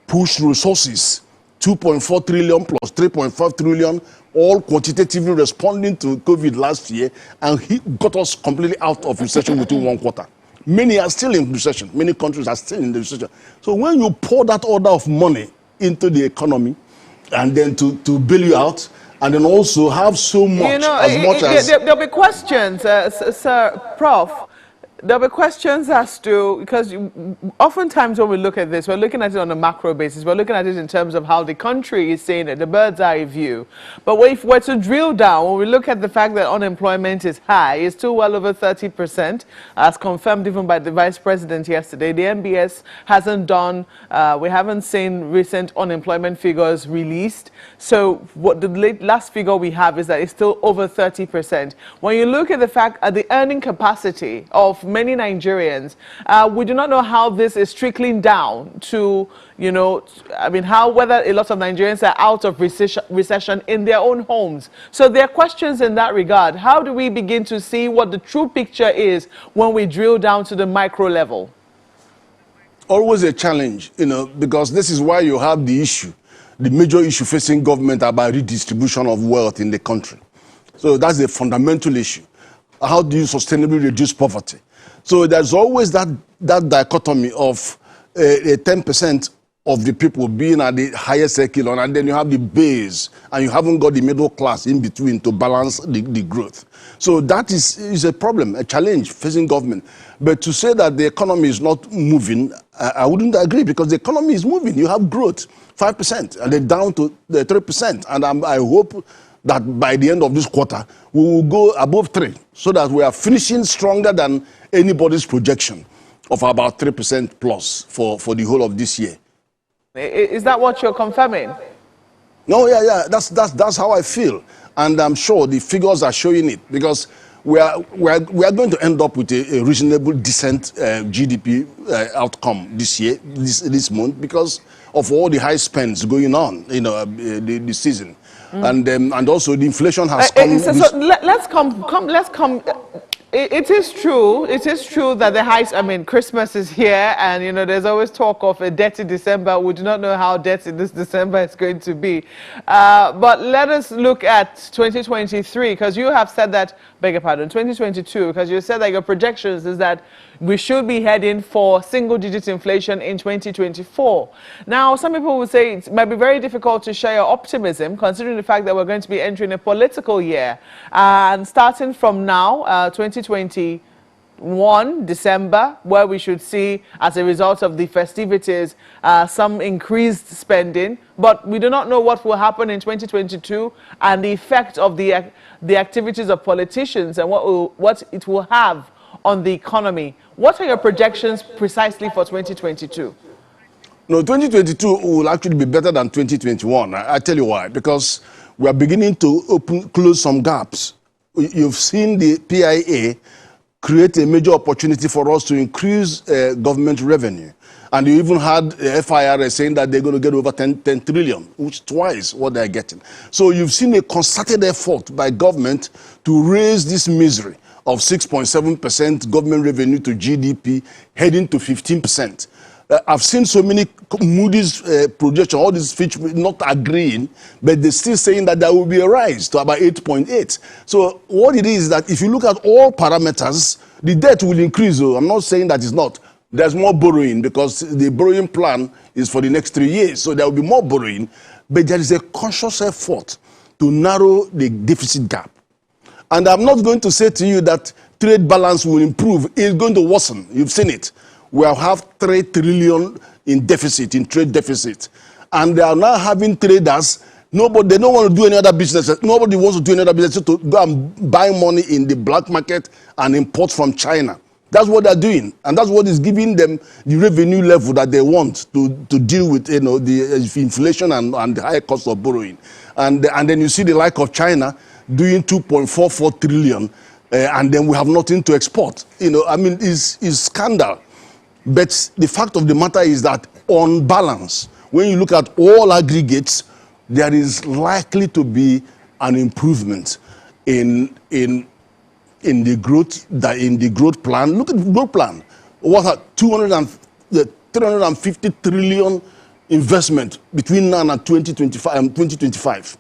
push resources, 2.4 trillion plus 3.5 trillion, all quantitatively responding to COVID last year, and he got us completely out of recession within 1 quarter. Many are still in recession. Many countries are still in the recession. So when you pour that order of money into the economy, and then to bail you out, and then also have so much, there'll be questions, Sir Prof. There'll be questions as to, because oftentimes when we look at this, we're looking at it on a macro basis. We're looking at it in terms of how the country is seeing it, the bird's eye view. But if we're to drill down, when we look at the fact that unemployment is high, it's still well over 30%, as confirmed even by the Vice President yesterday. The MBS hasn't done, we haven't seen recent unemployment figures released. So what the last figure we have is that it's still over 30%. When you look at the fact at the earning capacity of many Nigerians, we do not know how this is trickling down to, whether a lot of Nigerians are out of recession in their own homes. So there are questions in that regard. How do we begin to see what the true picture is when we drill down to the micro level? Always a challenge, because this is why you have the major issue facing government about redistribution of wealth in the country. So that's a fundamental issue. How do you sustainably reduce poverty? So there's always that dichotomy of 10% of the people being at the highest echelon, and then you have the base, and you haven't got the middle class in between to balance the growth. So that is a problem, a challenge facing government. But to say that the economy is not moving, I wouldn't agree, because the economy is moving. You have growth, 5%, and then down to the 3%. And I hope that by the end of this quarter, we will go above 3, so that we are finishing stronger than anybody's projection of about 3% plus for the whole of this year. Is that what you're confirming? No, yeah, that's how I feel, and I'm sure the figures are showing it, because we are going to end up with a reasonable, decent GDP outcome this year, this month, because of all the high spends going on, the season. And also the inflation has come. Let's come. It is true that Christmas is here, and there's always talk of a dirty December. We do not know how dirty this December is going to be. But let us look at 2023, because you have said that, 2022, because you said that your projections is that we should be heading for single-digit inflation in 2024. Now, some people will say it might be very difficult to share your optimism, considering the fact that we're going to be entering a political year. And starting from now, 2021, December, where we should see, as a result of the festivities, some increased spending. But we do not know what will happen in 2022 and the effect of the activities of politicians and what it will have on the economy. What are your projections precisely for 2022? No, 2022 will actually be better than 2021. I tell you why. Because we are beginning to close some gaps you've seen the PIA create a major opportunity for us to increase government revenue. And you even had FIRS saying that they're going to get over 10 trillion, which is twice what they're getting. So you've seen a concerted effort by government to raise this misery of 6.7% government revenue to GDP, heading to 15%. I've seen so many Moody's projections, all these Fitch not agreeing, but they're still saying that there will be a rise to about 8.8. So what it is that if you look at all parameters, the debt will increase. I'm not saying that it's not. There's more borrowing because the borrowing plan is for the next 3 years. So there will be more borrowing, but there is a conscious effort to narrow the deficit gap. And I'm not going to say to you that trade balance will improve. It's going to worsen. You've seen it. We have 3 trillion in deficit, in trade deficit. And they are now having traders. Nobody, they don't want to do any other business. Nobody wants to do any other business to go and buy money in the black market and import from China. That's what they're doing. And that's what is giving them the revenue level that they want to deal with, you know, the inflation and the high cost of borrowing. And then you see the like of China doing 2.44 trillion, and then we have nothing to export. You know, I mean, it's scandal. But the fact of the matter is that on balance, when you look at all aggregates, there is likely to be an improvement in the growth plan. Look at the growth plan. What 350 trillion investment between now and 2025.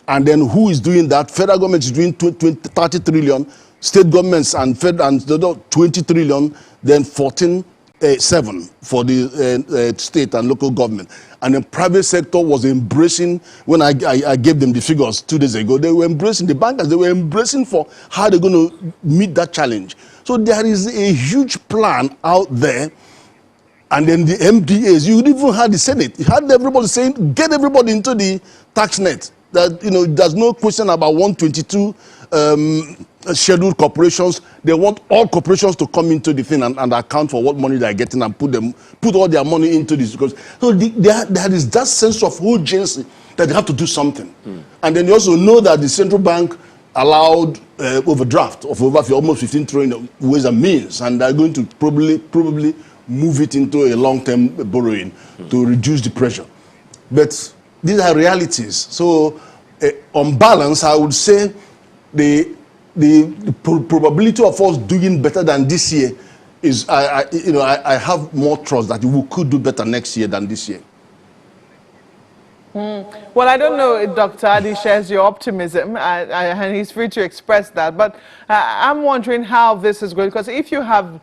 And then who is doing that? Federal government is doing 30 trillion, state governments and 20 trillion, then 14.7 for the state and local government. And the private sector was embracing, when I gave them the figures 2 days ago, they were embracing, the bankers, they were embracing for how they're going to meet that challenge. So there is a huge plan out there. And then the MDAs, you even had the Senate, you had everybody saying, get everybody into the tax net. That, you know, there's no question about 122 scheduled corporations. They want all corporations to come into the thing and account for what money they're getting and put all their money into this. Because so there is that sense of urgency that they have to do something. And then you also know that the central bank allowed overdraft of over almost 15 trillion ways and means, and they're going to probably move it into a long-term borrowing to reduce the pressure. But these are realities. So on balance, I would say the probability of us doing better than this year is, I have more trust that we could do better next year than this year. Well, I don't know if Dr. Adi shares your optimism, and he's free to express that. But I'm wondering how this is going, because if you have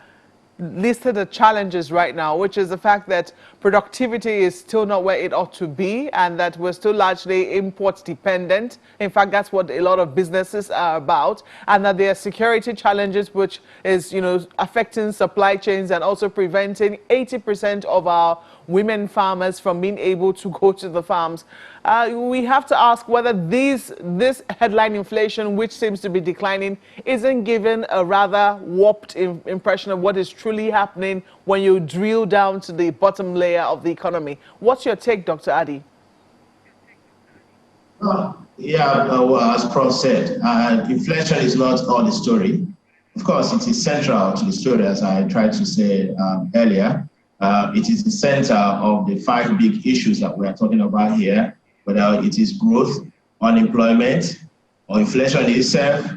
listed the challenges right now, which is the fact that productivity is still not where it ought to be, and that we're still largely import dependent. In fact, that's what a lot of businesses are about, and that there are security challenges, which is, affecting supply chains and also preventing 80% of our women farmers from being able to go to the farms. We have to ask whether this headline inflation, which seems to be declining, isn't given a rather warped impression of what is truly happening when you drill down to the bottom layer of the economy. What's your take, Dr. Adi? As Prof said, inflation is not all the story. Of course, it is central to the story, as I tried to say earlier. It is the center of the 5 big issues that we are talking about here, whether it is growth, unemployment, or inflation itself,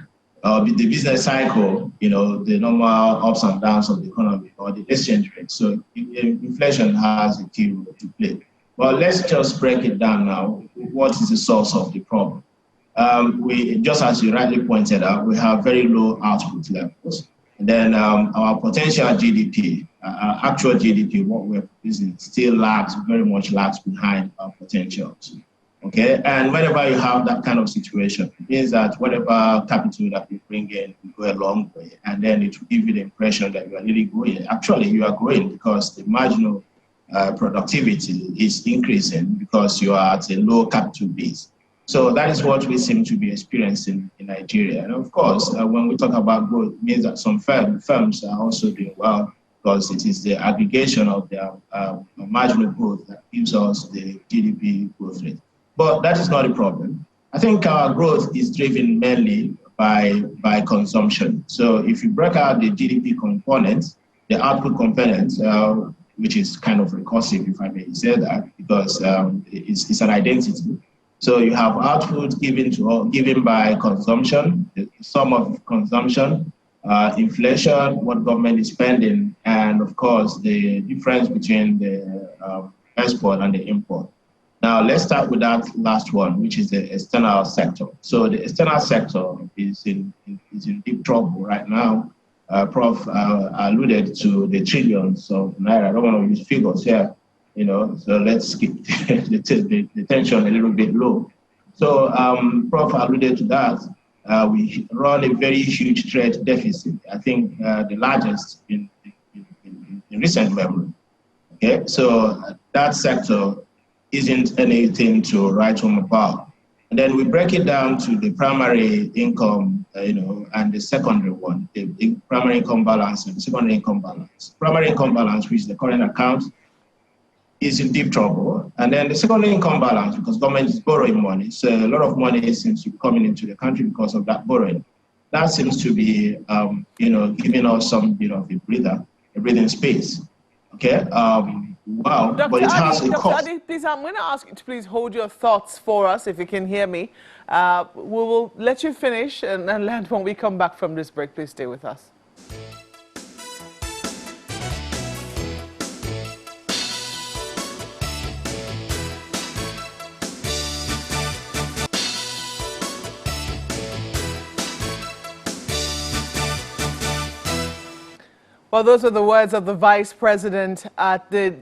the business cycle, the normal ups and downs of the economy, or the exchange rate. So inflation has a key role to play. But let's just break it down now. What is the source of the problem? We, just as you rightly pointed out, we have very low output levels. And then our potential GDP, actual GDP, what we're producing, still very much lags behind our potentials. Okay, and whenever you have that kind of situation, it means that whatever capital that you bring in will go a long way, and then it will give you the impression that you are really growing. Actually, you are growing because the marginal productivity is increasing because you are at a low capital base. So that is what we seem to be experiencing in Nigeria. And of course, when we talk about growth, it means that some firms are also doing well, because it is the aggregation of their marginal growth that gives us the GDP growth rate. But that is not a problem. I think our growth is driven mainly by consumption. So if you break out the GDP components, the output component, which is kind of recursive, if I may say that, because it's an identity. So you have output given by consumption, the sum of consumption, inflation, what government is spending, and of course the difference between the export and the import. Now let's start with that last one, which is the external sector. So the external sector is in deep trouble right now. Prof alluded to the trillions of naira. I don't want to use figures here, so let's keep the tension a little bit low. So Prof alluded to that. We run a very huge trade deficit. I think the largest in recent memory. Okay, so that sector isn't anything to write home about. And then we break it down to the primary income, and the secondary one, the primary income balance and the secondary income balance. Primary income balance, which is the current account, is in deep trouble. And then the secondary income balance, because government is borrowing money, so a lot of money seems to be coming into the country because of that borrowing. That seems to be, giving us some bit of a breathing space. Okay. Wow, Dr. but it has a Dr. cost. Adi, please, I'm going to ask you to please hold your thoughts for us, if you can hear me. We will let you finish and land when we come back from this break. Please stay with us. Well, those are the words of the Vice President at the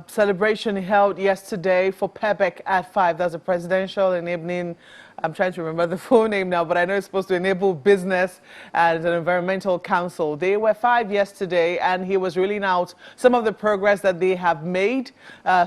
celebration held yesterday for PEBEC at 5. That's a presidential enabling, I'm trying to remember the full name now, but I know it's supposed to enable business and an environmental council. They were 5 yesterday, and he was reeling out some of the progress that they have made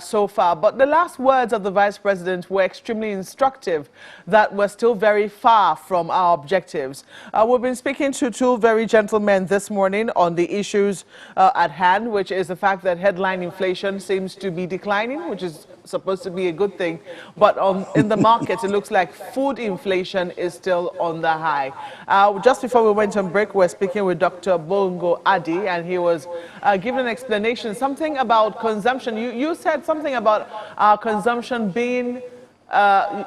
so far. But the last words of the Vice President were extremely instructive, that we're still very far from our objectives. We've been speaking to two very gentlemen this morning on the issues at hand, which is the fact that headline inflation seems to be declining, which is supposed to be a good thing. But in the markets, it looks like food inflation is still on the high. Just before we went on break, we're speaking with Dr. Bongo Adi, and he was giving an explanation, something about consumption. You said something about consumption being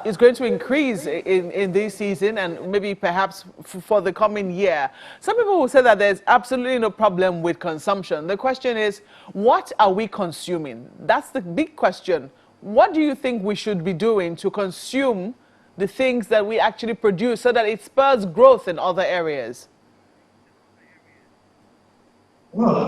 is going to increase in this season and maybe perhaps for the coming year. Some people will say that there's absolutely no problem with consumption. The question is, what are we consuming? That's the big question. What do you think we should be doing to consume the things that we actually produce so that it spurs growth in other areas? Well,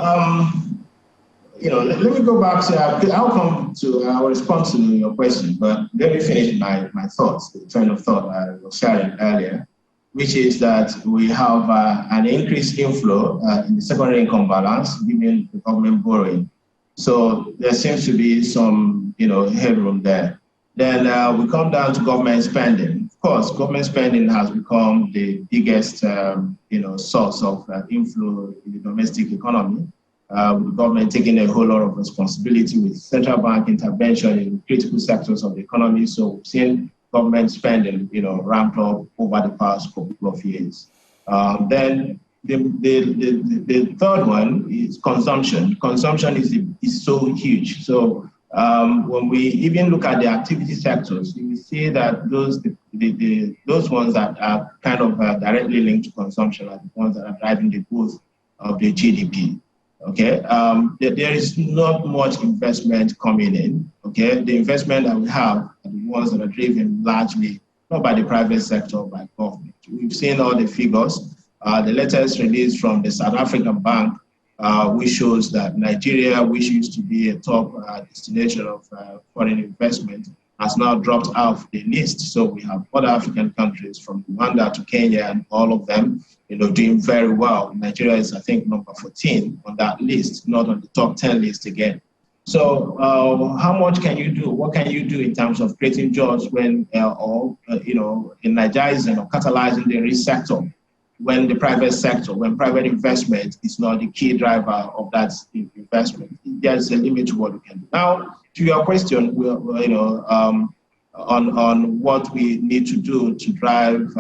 let me go back to, I'll respond to your question, but let me finish my thoughts, the train of thought I was sharing earlier, which is that we have an increased inflow in the secondary income balance, given the government borrowing. So there seems to be some, headroom there. Then we come down to government spending. Of course, government spending has become the biggest, source of inflow in the domestic economy. With the government taking a whole lot of responsibility with central bank intervention in critical sectors of the economy. So we've seen government spending, ramped up over the past couple of years. Then the third one is consumption. Consumption is so huge. So when we even look at the activity sectors, you will see that those ones that are kind of directly linked to consumption are the ones that are driving the growth of the GDP. Okay, there is not much investment coming in. Okay, the investment that we have are the ones that are driven largely not by the private sector, by government. We've seen all the figures. The latest release from the South African Bank, which shows that Nigeria, which used to be a top destination of foreign investment, has now dropped off the list. So we have other African countries from Rwanda to Kenya, and all of them, doing very well. Nigeria is, I think, number 14 on that list, not on the top 10 list again. So how much can you do? What can you do in terms of creating jobs when, energizing or catalyzing the real sector when the private sector, when private investment is not the key driver of that investment? There's a limit to what we can do. Now, to your question, on what we need to do to drive,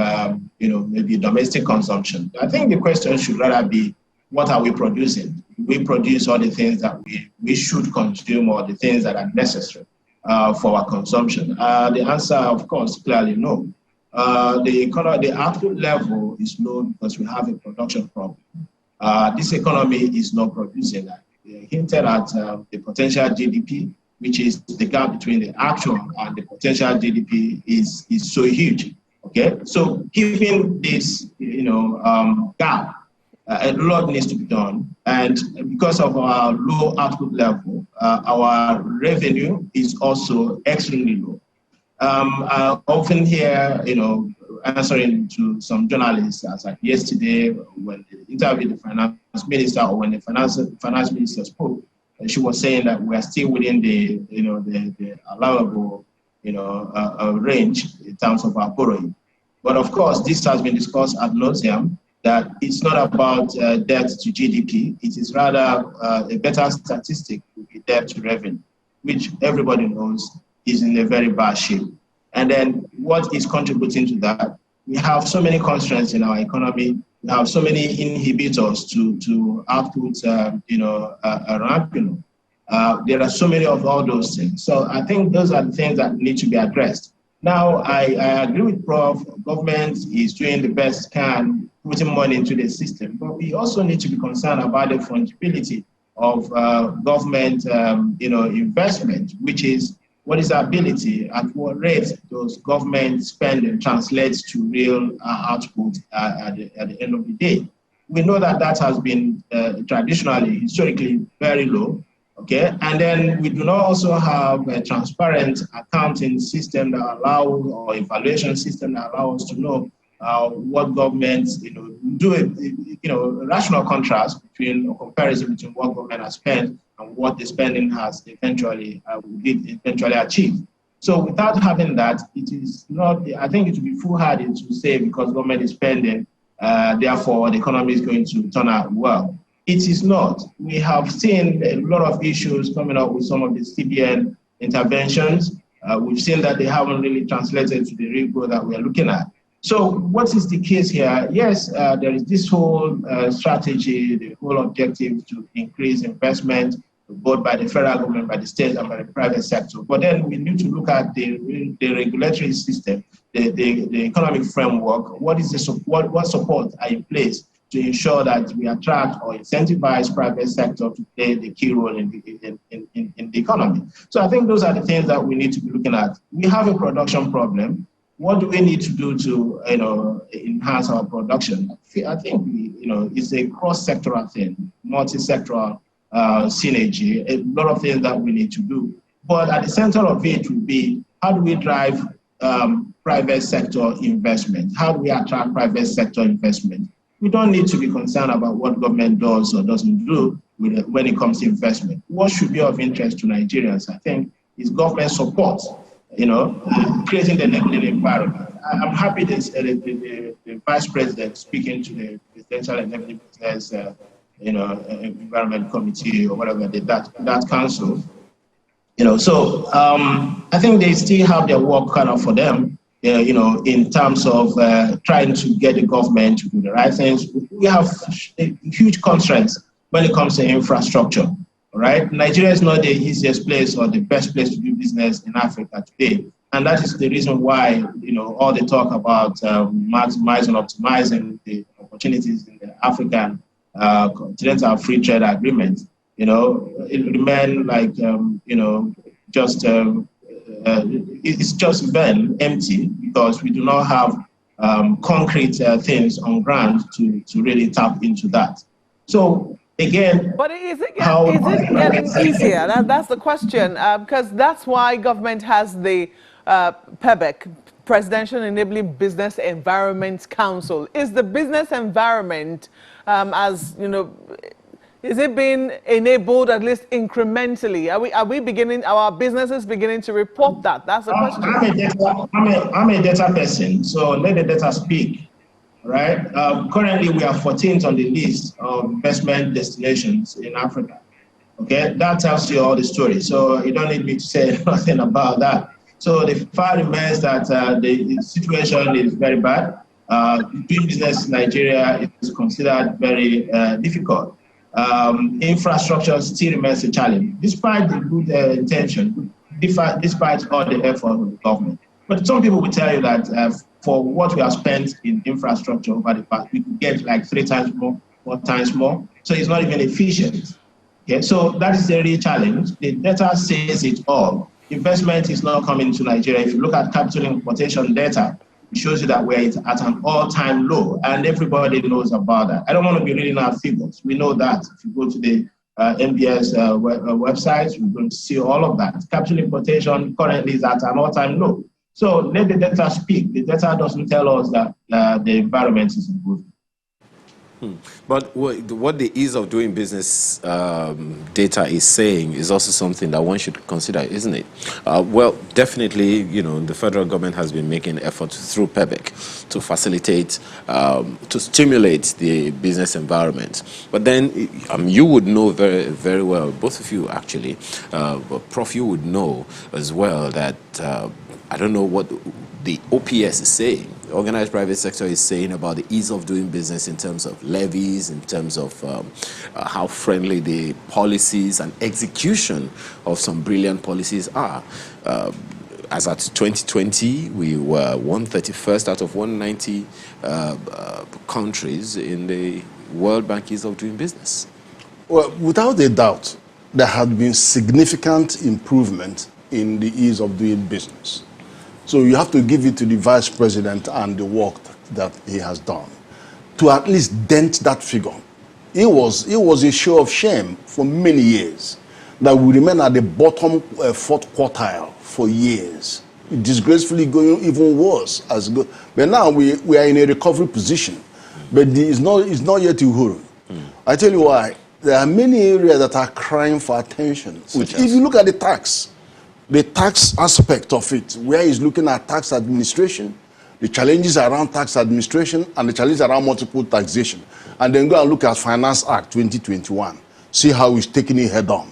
maybe domestic consumption. I think the question should rather be, what are we producing? We produce all the things that we should consume, or the things that are necessary for our consumption? The answer, of course, clearly no. The output level is low because we have a production problem. This economy is not producing that. They hinted at the potential GDP, which is the gap between the actual and the potential GDP is so huge. Okay, so given this, gap, a lot needs to be done, and because of our low output level, our revenue is also extremely low. I often hear, answering to some journalists, as like yesterday when they interviewed the finance minister, or when the finance minister spoke, she was saying that we are still within the allowable, range in terms of our borrowing. But of course, this has been discussed ad nauseum, that it's not about debt to GDP. It is rather a better statistic would be debt to revenue, which everybody knows is in a very bad shape. And then what is contributing to that? We have so many constraints in our economy. We have so many inhibitors to output, ramping. There are so many of all those things. So I think those are the things that need to be addressed. Now, I agree with Prof. Government is doing the best it can, putting money into the system, but we also need to be concerned about the fungibility of government, investment, which is what is the ability, at what rate those government spending translates to real output at the end of the day. We know that has been traditionally, historically, very low. Okay, and then we do not also have a transparent accounting system that allows, or evaluation system that allows us to know what governments, do a rational contrast between, or comparison between what government has spent and what the spending has eventually achieved. So without having that, it is not. I think it would be foolhardy to say because government is spending, therefore the economy is going to turn out well. It is not. We have seen a lot of issues coming up with some of the CBN interventions. We've seen that they haven't really translated to the real growth that we're looking at. So what is the case here? Yes, there is this whole strategy, the whole objective to increase investment, both by the federal government, by the state, and by the private sector. But then we need to look at the regulatory system, the economic framework. What supports are in place to ensure that we attract or incentivize private sector to play the key role in the economy. So I think those are the things that we need to be looking at. We have a production problem. What do we need to do to enhance our production? I think it's a cross-sectoral thing, multi-sectoral synergy, a lot of things that we need to do. But at the center of it will be, how do we drive private sector investment? How do we attract private sector investment? We don't need to be concerned about what government does or doesn't do when it comes to investment. What should be of interest to Nigerians, I think, is government support, creating the enabling environment. I'm happy that the Vice President speaking to the Presidential Enabling Business Environment Committee or whatever, that council. So I think they still have their work kind of for them. In terms of trying to get the government to do the right things. We have huge constraints when it comes to infrastructure, all right? Nigeria is not the easiest place or the best place to do business in Africa today. And that is the reason why, all the talk about maximizing, optimizing the opportunities in the African Continental Free Trade Agreement, it remains like, it's just been empty because we do not have concrete things on ground to really tap into that. So again, but is it getting easier? That's the question, because that's why government has the PEBEC, Presidential Enabling Business Environment Council. Is the business environment, is it being enabled at least incrementally? Are we beginning, our businesses beginning to report that? That's the question. I'm a data person, so let the data speak, right? Currently, we are 14th on the list of investment destinations in Africa. Okay, that tells you all the story. So you don't need me to say nothing about that. So the fact remains that the situation is very bad. Doing business in Nigeria is considered very difficult. Infrastructure still remains a challenge, despite the good intention, despite all the effort of the government. But some people will tell you that for what we have spent in infrastructure over the past, we could get like 3 times more, 4 times more. So it's not even efficient. Okay, so that is the real challenge. The data says it all. Investment is not coming to Nigeria. If you look at capital importation data, it shows you that we're at an all-time low, and everybody knows about that. I don't want to be reading our figures. We know that. If you go to the MBS website, you're going to see all of that. Capital importation currently is at an all-time low. So let the data speak. The data doesn't tell us that the environment is improving. But what the ease of doing business data is saying is also something that one should consider, isn't it? Well, definitely, you know, the federal government has been making efforts through PEBEC to facilitate, to stimulate the business environment. But then you would know very, very well, both of you actually, but Prof, you would know as well that I don't know what the OPS is saying. The organized private sector is saying about the ease of doing business in terms of levies, in terms of how friendly the policies and execution of some brilliant policies are. As at 2020, we were 131st out of 190 countries in the World Bank ease of doing business. Well, without a doubt, there had been significant improvement in the ease of doing business. So you have to give it to the vice president and the work that he has done to at least dent that figure. It was a show of shame for many years that we remain at the bottom 4th quartile for years, disgracefully going even worse. But now we are in a recovery position, but it's not yet uhuru. I tell you why. There are many areas that are crying for attention. If you look at the tax aspect of it, where he's looking at tax administration, the challenges around tax administration, and the challenges around multiple taxation, and then go and look at Finance Act 2021, see how he's taking it head on.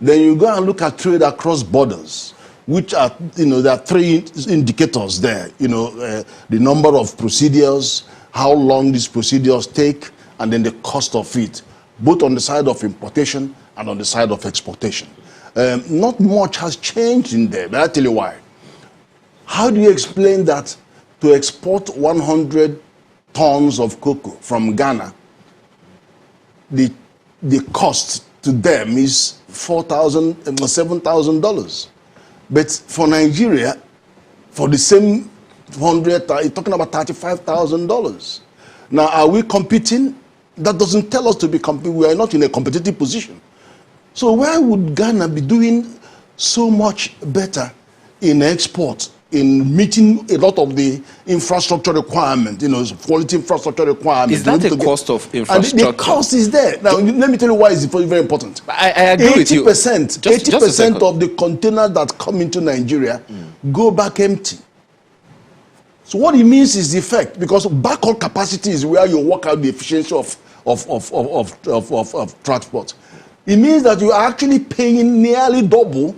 Then you go and look at trade across borders, which are, there are 3 indicators there, the number of procedures, how long these procedures take, and then the cost of it, both on the side of importation and on the side of exportation. Not much has changed in there, but I'll tell you why. How do you explain that to export 100 tons of cocoa from Ghana, the cost to them is $4,000, $7,000. But for Nigeria, for the same 100, you're talking about $35,000. Now, are we competing? That doesn't tell us to be competing. We are not in a competitive position. So why would Ghana be doing so much better in export, in meeting a lot of the infrastructure requirement, quality infrastructure requirements? Is that the cost of infrastructure? And the cost is there. Now, let me tell you why it's very important. I agree with you. 80% of the containers that come into Nigeria go back empty. So what it means is the effect, because backhaul capacity is where you work out the efficiency of transport. It means that you are actually paying nearly double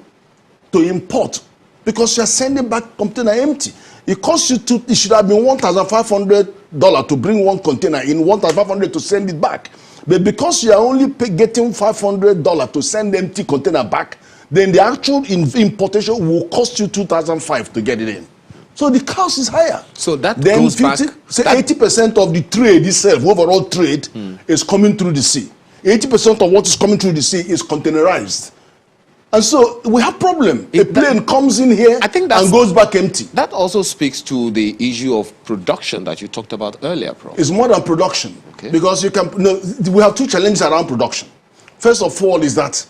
to import because you are sending back container empty. It costs you it should have been $1,500 to bring one container in, $1,500 to send it back. But because you are only getting $500 to send empty container back, then the actual importation will cost you $2,500 to get it in. So the cost is higher. So that then goes back. Say 80% of the trade itself, overall trade, is coming through the sea. 80% of what is coming through the sea is containerized. And so we have a problem. A plane comes in here and goes back empty. That also speaks to the issue of production that you talked about earlier, Prof. It's more than production. Okay. Because we have 2 challenges around production. First of all is that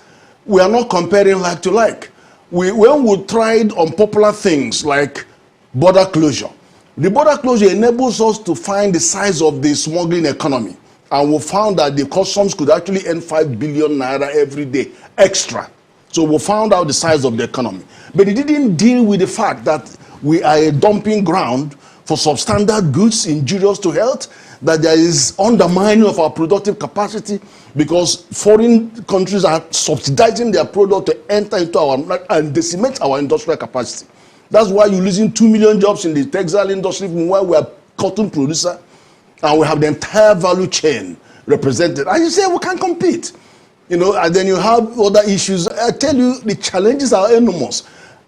we are not comparing like to like. When we tried unpopular things like border closure, the border closure enables us to find the size of the smuggling economy. And we found that the customs could actually earn 5 billion naira every day extra. So we found out the size of the economy. But it didn't deal with the fact that we are a dumping ground for substandard goods injurious to health, that there is undermining of our productive capacity because foreign countries are subsidizing their product to enter into our and decimate our industrial capacity. That's why you're losing 2 million jobs in the textile industry, while we are cotton producer, and we have the entire value chain represented. And you say we can't compete. You know, and then you have other issues. I tell you, the challenges are enormous.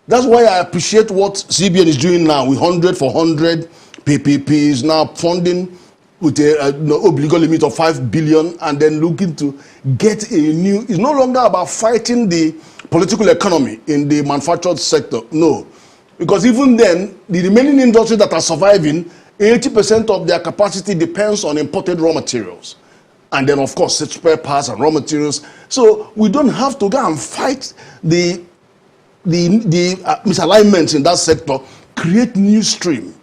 That's why I appreciate what CBN is doing now with 100 for 100 PPPs, now funding with a obligor limit of 5 billion, and then looking to get a new. It's no longer about fighting the political economy in the manufactured sector. No, because even then, the remaining industries that are surviving, 80% of their capacity depends on imported raw materials. And then, of course, spare parts and raw materials. So we don't have to go and fight the misalignments in that sector, create new stream.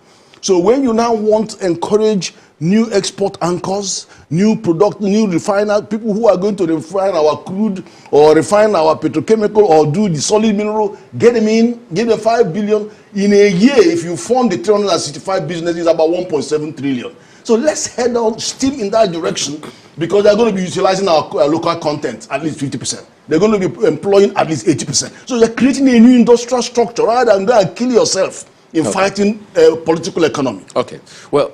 So when you now want to encourage new export anchors, new product, new refiner, people who are going to refine our crude or refine our petrochemical or do the solid mineral, get them in, give them 5 billion. In a year, if you fund the 365 businesses, about 1.7 trillion. So let's head on steam in that direction, because they're going to be utilizing our local content at least 50%. They're going to be employing at least 80%. So you're creating a new industrial structure rather than go and kill yourself in fighting political economy. Okay. Well,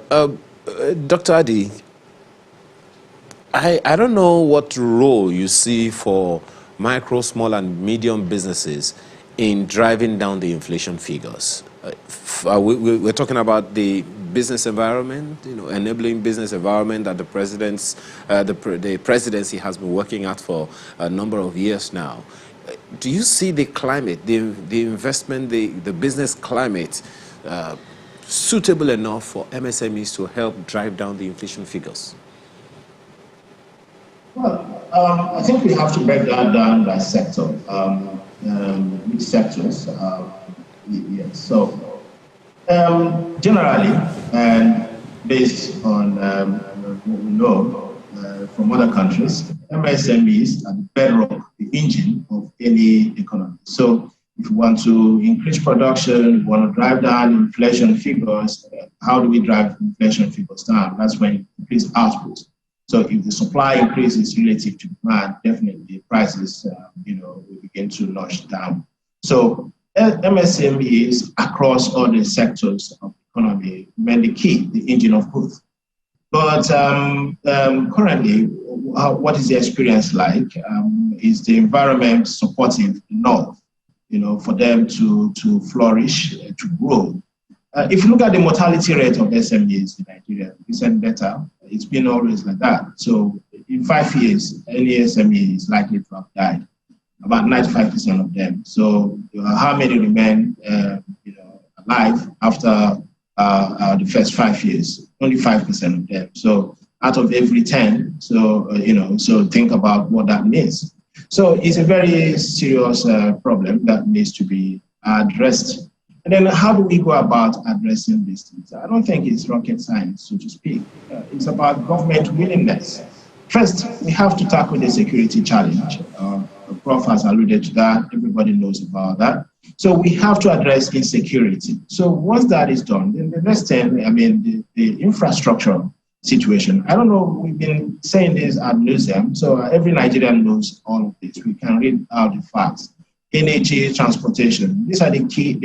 Dr. Adi, I don't know what role you see for micro, small, and medium businesses in driving down the inflation figures. We're talking about the business environment, enabling business environment that the presidency has been working at for a number of years now. Do you see the climate, the investment, the business climate suitable enough for MSMEs to help drive down the inflation figures? Well, I think we have to break that down by sector. Which sectors? Yes. So, generally, and based on what we know from other countries, MSMEs are the bedrock, the engine of any economy. So, if you want to increase production, you want to drive down inflation figures, how do we drive inflation figures down? That's when you increase output. So if the supply increases relative to demand, definitely prices, will begin to notch down. So MSMEs across all the sectors of the economy remain the key, the engine of growth. But currently, what is the experience like? Is the environment supportive enough, for them to flourish, to grow? If you look at the mortality rate of SMEs in Nigeria, recent data, it's been always like that. So in 5 years, any SME is likely to have died, about 95% of them. So how many remain, alive after the first 5 years? Only 5% of them. So out of every 10, so think about what that means. So it's a very serious problem that needs to be addressed. And then how do we go about addressing these things? I don't think it's rocket science, so to speak. It's about government willingness. First, we have to tackle the security challenge. Prof has alluded to that. Everybody knows about that. So we have to address insecurity. So once that is done, then the next thing, the infrastructure situation. I don't know, we've been saying this ad nauseum, so every Nigerian knows all of this. We can read out the facts. Energy, transportation, these are the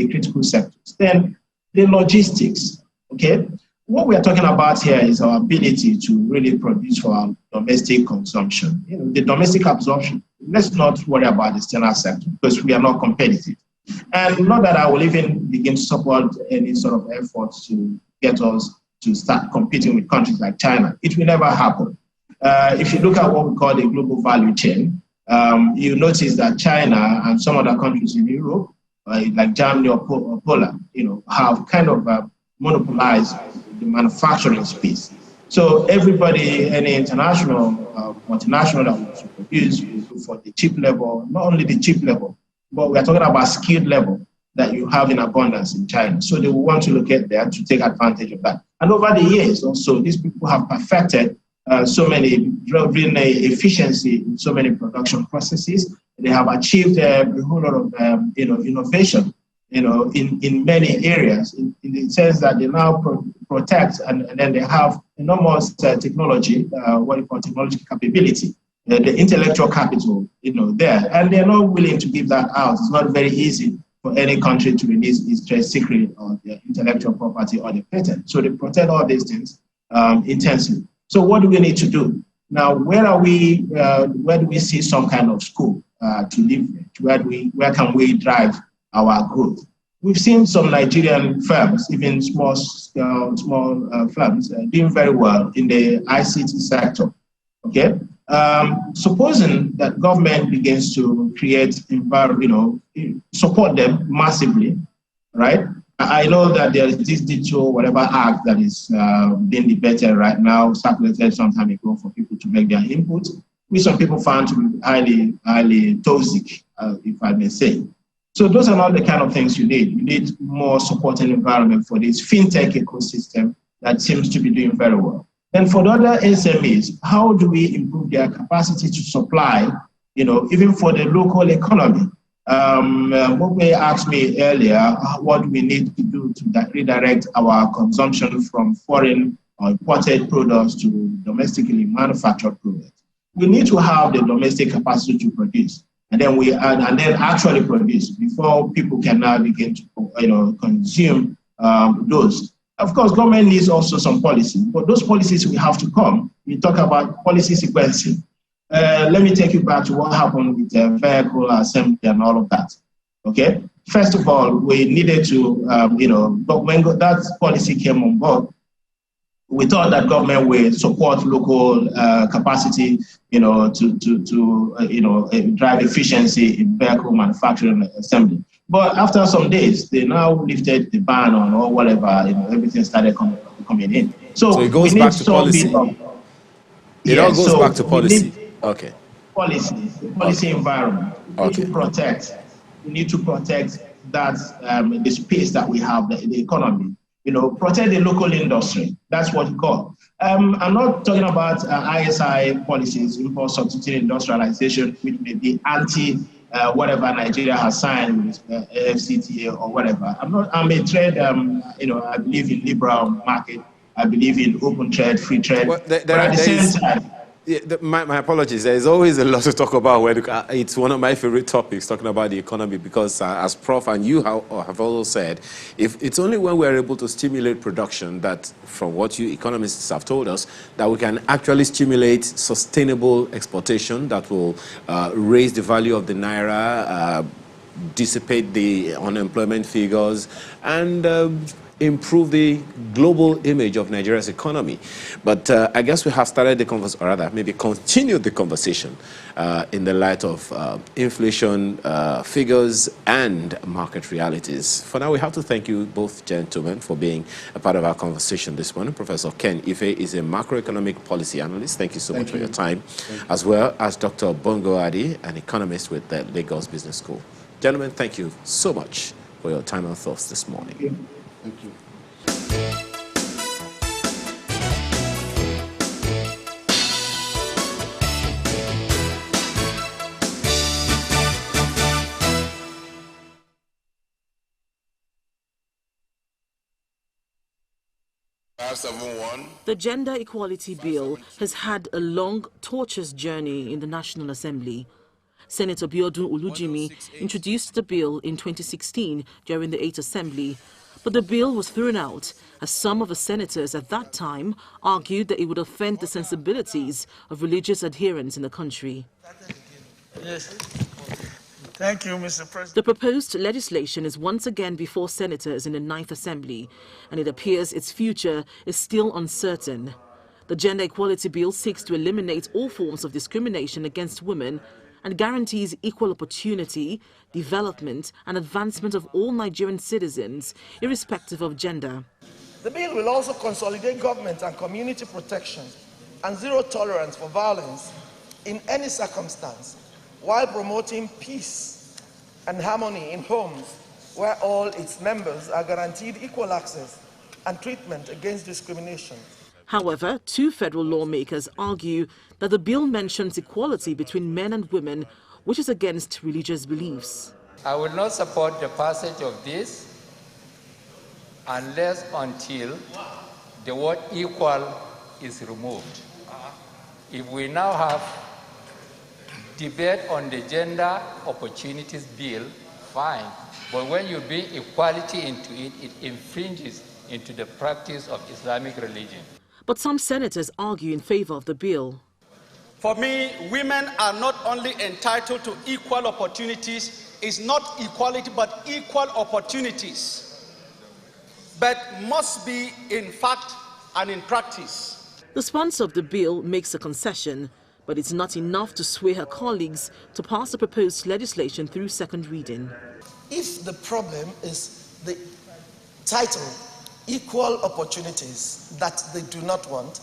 critical sectors. Then the logistics, okay? What we are talking about here is our ability to really produce for our domestic consumption. The domestic absorption, let's not worry about the external sector because we are not competitive. And not that I will even begin to support any sort of efforts to get us to start competing with countries like China. It will never happen. If you look at what we call the global value chain, you notice that China and some other countries in Europe, like Germany or Poland, have kind of monopolized the manufacturing space. So everybody, any international multinational that wants to produce, will go for the cheap level, not only the cheap level, but we are talking about skilled level that you have in abundance in China. So they will want to locate there to take advantage of that. And over the years also, these people have perfected driven efficiency in so many production processes. They have achieved a whole lot of innovation, in many areas, in the sense that they now protect and then they have enormous technology, what you call technology capability, the intellectual capital, there, and they're not willing to give that out. It's not very easy for any country to release its trade secret or their intellectual property or the patent. So they protect all these things intensely. So what do we need to do? Now, where do we see some kind of scope to leverage? Where can we drive our growth? We've seen some Nigerian firms, even small firms, doing very well in the ICT sector. Okay, supposing that government begins to create, support them massively, right? I know that there is this digital whatever act that is being debated right now, circulated some time ago for people to make their input, which some people found to be highly toxic, if I may say. So those are not the kind of things you need. You need more supporting environment for this fintech ecosystem that seems to be doing very well. Then for the other SMEs, how do we improve their capacity to supply, even for the local economy? Mokwe asked me earlier, what do we need to do to redirect our consumption from foreign or imported products to domestically manufactured products? We need to have the domestic capacity to produce, and then actually produce before people can now begin to consume those. Of course, government needs also some policy, but those policies will have to come. We talk about policy sequencing. Let me take you back to what happened with the vehicle assembly and all of that. Okay. First of all, we needed to, but when that policy came on board, we thought that government will support local capacity, to drive efficiency in vehicle manufacturing and assembly. But after some days, they now lifted the ban on or whatever, everything started coming in. So it goes back to policy. It all goes back to policy. Okay. Policy environment. We need to protect. We need to protect that the space that we have, the economy. Protect the local industry. That's what you call. I'm not talking about ISI policies, import substitute industrialization, which may be anti whatever Nigeria has signed with FCTA or whatever. I'm a trade. I believe in liberal market. I believe in open trade, free trade. Well, but at the same time. Yeah, my apologies. There's always a lot to talk about. It's one of my favorite topics, talking about the economy, because as Prof and you have also said, if it's only when we're able to stimulate production that, from what you economists have told us, that we can actually stimulate sustainable exportation that will raise the value of the naira, dissipate the unemployment figures, and improve the global image of Nigeria's economy. But I guess we have started the conversation, or rather maybe continued the conversation in the light of inflation figures and market realities. For now, we have to thank you both gentlemen for being a part of our conversation this morning. Professor Ken Ife is a macroeconomic policy analyst. Thank you so much for your time, as well as Dr. Bongo Adi, an economist with the Lagos Business School. Gentlemen, thank you so much for your time and thoughts this morning. Thank you. The Gender Equality Bill has had a long, tortuous journey in the National Assembly. Senator Biodun Olujimi introduced the bill in 2016 during the 8th Assembly, but the bill was thrown out as some of the senators at that time argued that it would offend the sensibilities of religious adherents in the country. Yes. Thank you, Mr. President. The proposed legislation is once again before senators in the 9th Assembly, and it appears its future is still uncertain. The Gender Equality Bill seeks to eliminate all forms of discrimination against women and guarantees equal opportunity, development and advancement of all Nigerian citizens, irrespective of gender. The bill will also consolidate government and community protection and zero tolerance for violence in any circumstance, while promoting peace and harmony in homes where all its members are guaranteed equal access and treatment against discrimination. However, two federal lawmakers argue that the bill mentions equality between men and women, which is against religious beliefs. I will not support the passage of this unless until the word equal is removed. If we now have debate on the Gender Opportunities Bill, fine. But when you bring equality into it, it infringes into the practice of Islamic religion. But some senators argue in favor of the bill. For me, women are not only entitled to equal opportunities, it's not equality, but equal opportunities, but must be in fact and in practice. The sponsor of the bill makes a concession, but it's not enough to sway her colleagues to pass the proposed legislation through second reading. If the problem is the title, equal opportunities, that they do not want,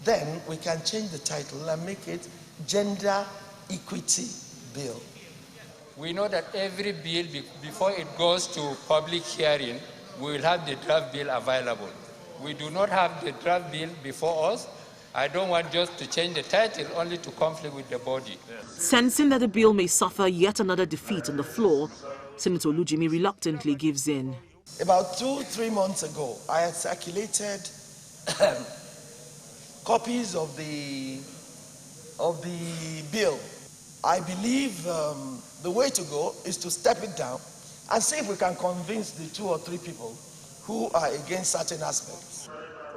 then we can change the title and make it Gender Equity Bill. We know that every bill, before it goes to public hearing, we will have the draft bill available. We do not have the draft bill before us. I don't want just to change the title only to conflict with the body. Sensing that the bill may suffer yet another defeat on the floor, Senator Olujimi reluctantly gives in. About 2-3 months ago, I had circulated copies of the bill. I believe the way to go is to step it down and see if we can convince the 2 or 3 people who are against certain aspects.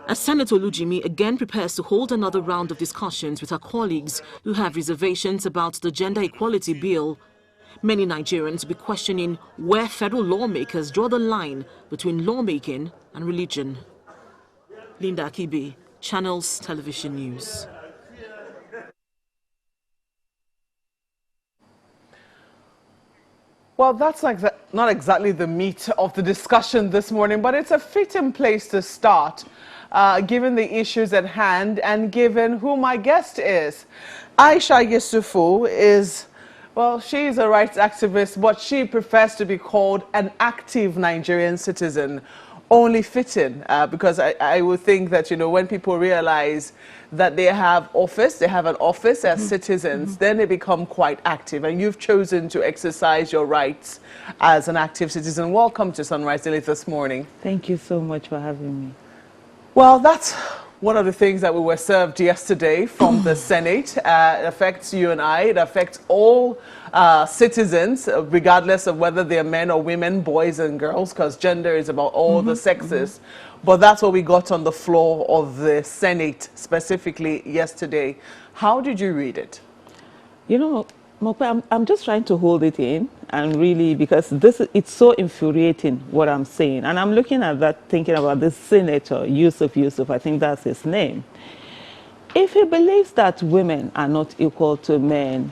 As Senator Olujimi again prepares to hold another round of discussions with her colleagues who have reservations about the gender equality bill, many Nigerians will be questioning where federal lawmakers draw the line between lawmaking and religion. Linda Akibe, Channels Television News. Well, that's not exactly the meat of the discussion this morning, but it's a fitting place to start, given the issues at hand and given who my guest is. Aisha Yusufu is, well, she is a rights activist, but she prefers to be called an active Nigerian citizen. Only fitting, because I would think that, you know, when people realize that they have an office as citizens, then they become quite active. And you've chosen to exercise your rights as an active citizen. Welcome to Sunrise Daily this morning. Thank you so much for having me. Well, that's one of the things that we were served yesterday from the Senate. It affects you and I. It affects all citizens, regardless of whether they're men or women, boys and girls, because gender is about all the sexes. But that's what we got on the floor of the Senate, specifically yesterday. How did you read it? You know, Mope, I'm just trying to hold it in, and really, because it's so infuriating what I'm saying. And I'm looking at that, thinking about this Senator, Yusuf, I think that's his name. If he believes that women are not equal to men,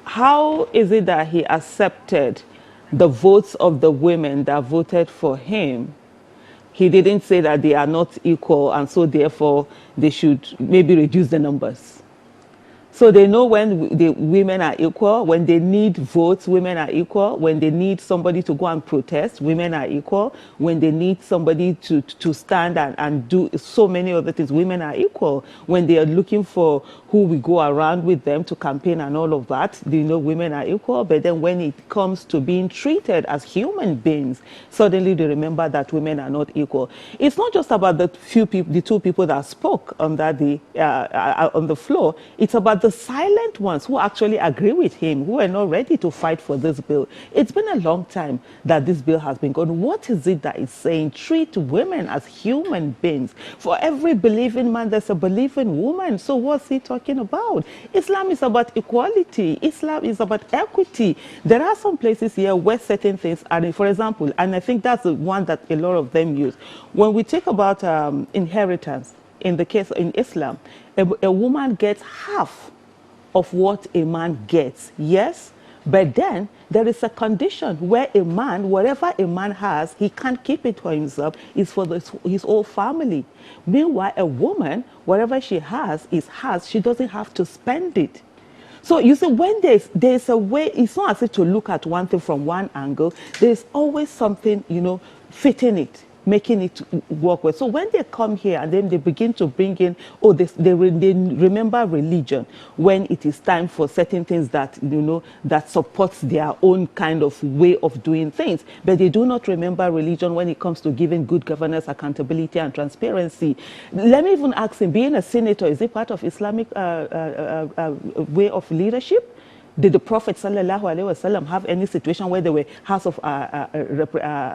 how is it that he accepted the votes of the women that voted for him? He didn't say that they are not equal, and so therefore they should maybe reduce the numbers. So they know when the women are equal, when they need votes, women are equal. When they need somebody to go and protest, women are equal. When they need somebody to stand and do so many other things, women are equal. When they are looking for who we go around with them to campaign and all of that, they know women are equal. But then when it comes to being treated as human beings, suddenly they remember that women are not equal. It's not just about the the 2 people that spoke on the floor. It's about the silent ones who actually agree with him, who are not ready to fight for this bill. It's been a long time that this bill has been going. What is it that it's saying? Treat women as human beings. For every believing man, there's a believing woman. So what's he talking about? Islam is about equality. Islam is about equity. There are some places here where certain things are, for example, and I think that's the one that a lot of them use. When we talk about inheritance, in the case in Islam, a woman gets half of what a man gets, yes, but then there is a condition where a man, whatever a man has, he can't keep it for himself, it's for his whole family. Meanwhile, a woman, whatever she has is hers, she doesn't have to spend it. So you see, when there's a way, it's not as if to look at one thing from one angle, there's always something, you know, fitting it, making it work well. So when they come here and then they begin to bring in, oh, they remember religion when it is time for certain things that, you know, that supports their own kind of way of doing things. But they do not remember religion when it comes to giving good governance, accountability, and transparency. Let me even ask him, being a senator, is it part of Islamic way of leadership? Did the Prophet sallallahu alaihi wasallam have any situation where there were House of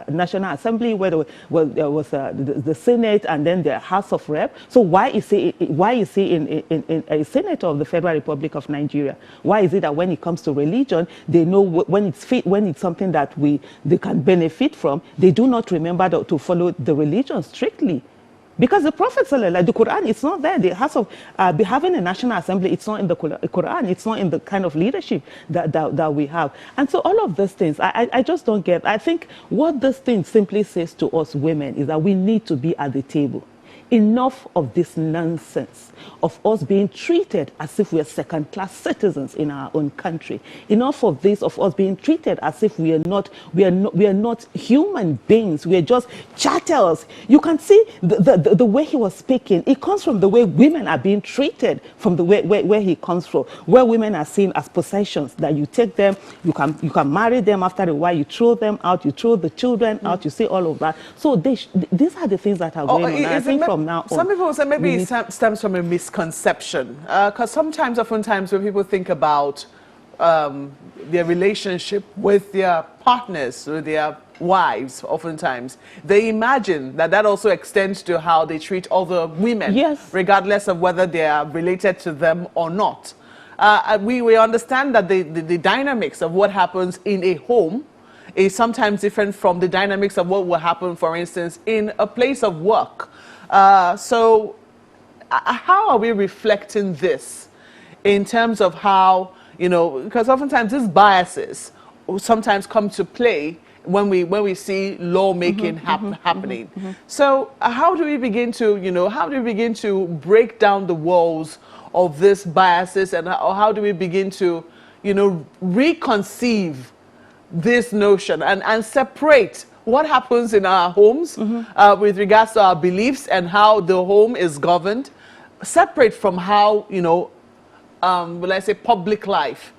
National Assembly, where there was the Senate and then the House of Rep? So why is he in a senator of the Federal Republic of Nigeria? Why is it that when it comes to religion, they know when it's something that they can benefit from, they do not remember to follow the religion strictly? Because the Prophet, the Quran, it's not there. The House of having a national assembly, it's not in the Quran. It's not in the kind of leadership that we have. And so all of these things, I just don't get. I think what this thing simply says to us women is that we need to be at the table. Enough of this nonsense of us being treated as if we are second-class citizens in our own country. Enough of this of us being treated as if we are not human beings. We are just chattels. You can see the way he was speaking. It comes from the way women are being treated, from the way where he comes from, where women are seen as possessions, that you take them, you can marry them, after a while you throw them out, you throw the children out, you see all of that. So these are the things that are going on. I think from now on, some people say maybe it stems from a misconception, because oftentimes when people think about their relationship with their partners, with their wives, oftentimes they imagine that also extends to how they treat other women, yes, regardless of whether they are related to them or not. We understand that the dynamics of what happens in a home is sometimes different from the dynamics of what will happen, for instance, in a place of work. So how are we reflecting this in terms of how, because oftentimes these biases sometimes come to play when we see lawmaking happening. So how do we begin to break down the walls of these biases, and how do we begin to reconceive this notion and separate what happens in our homes with regards to our beliefs and how the home is governed, separate from how, will I say, public life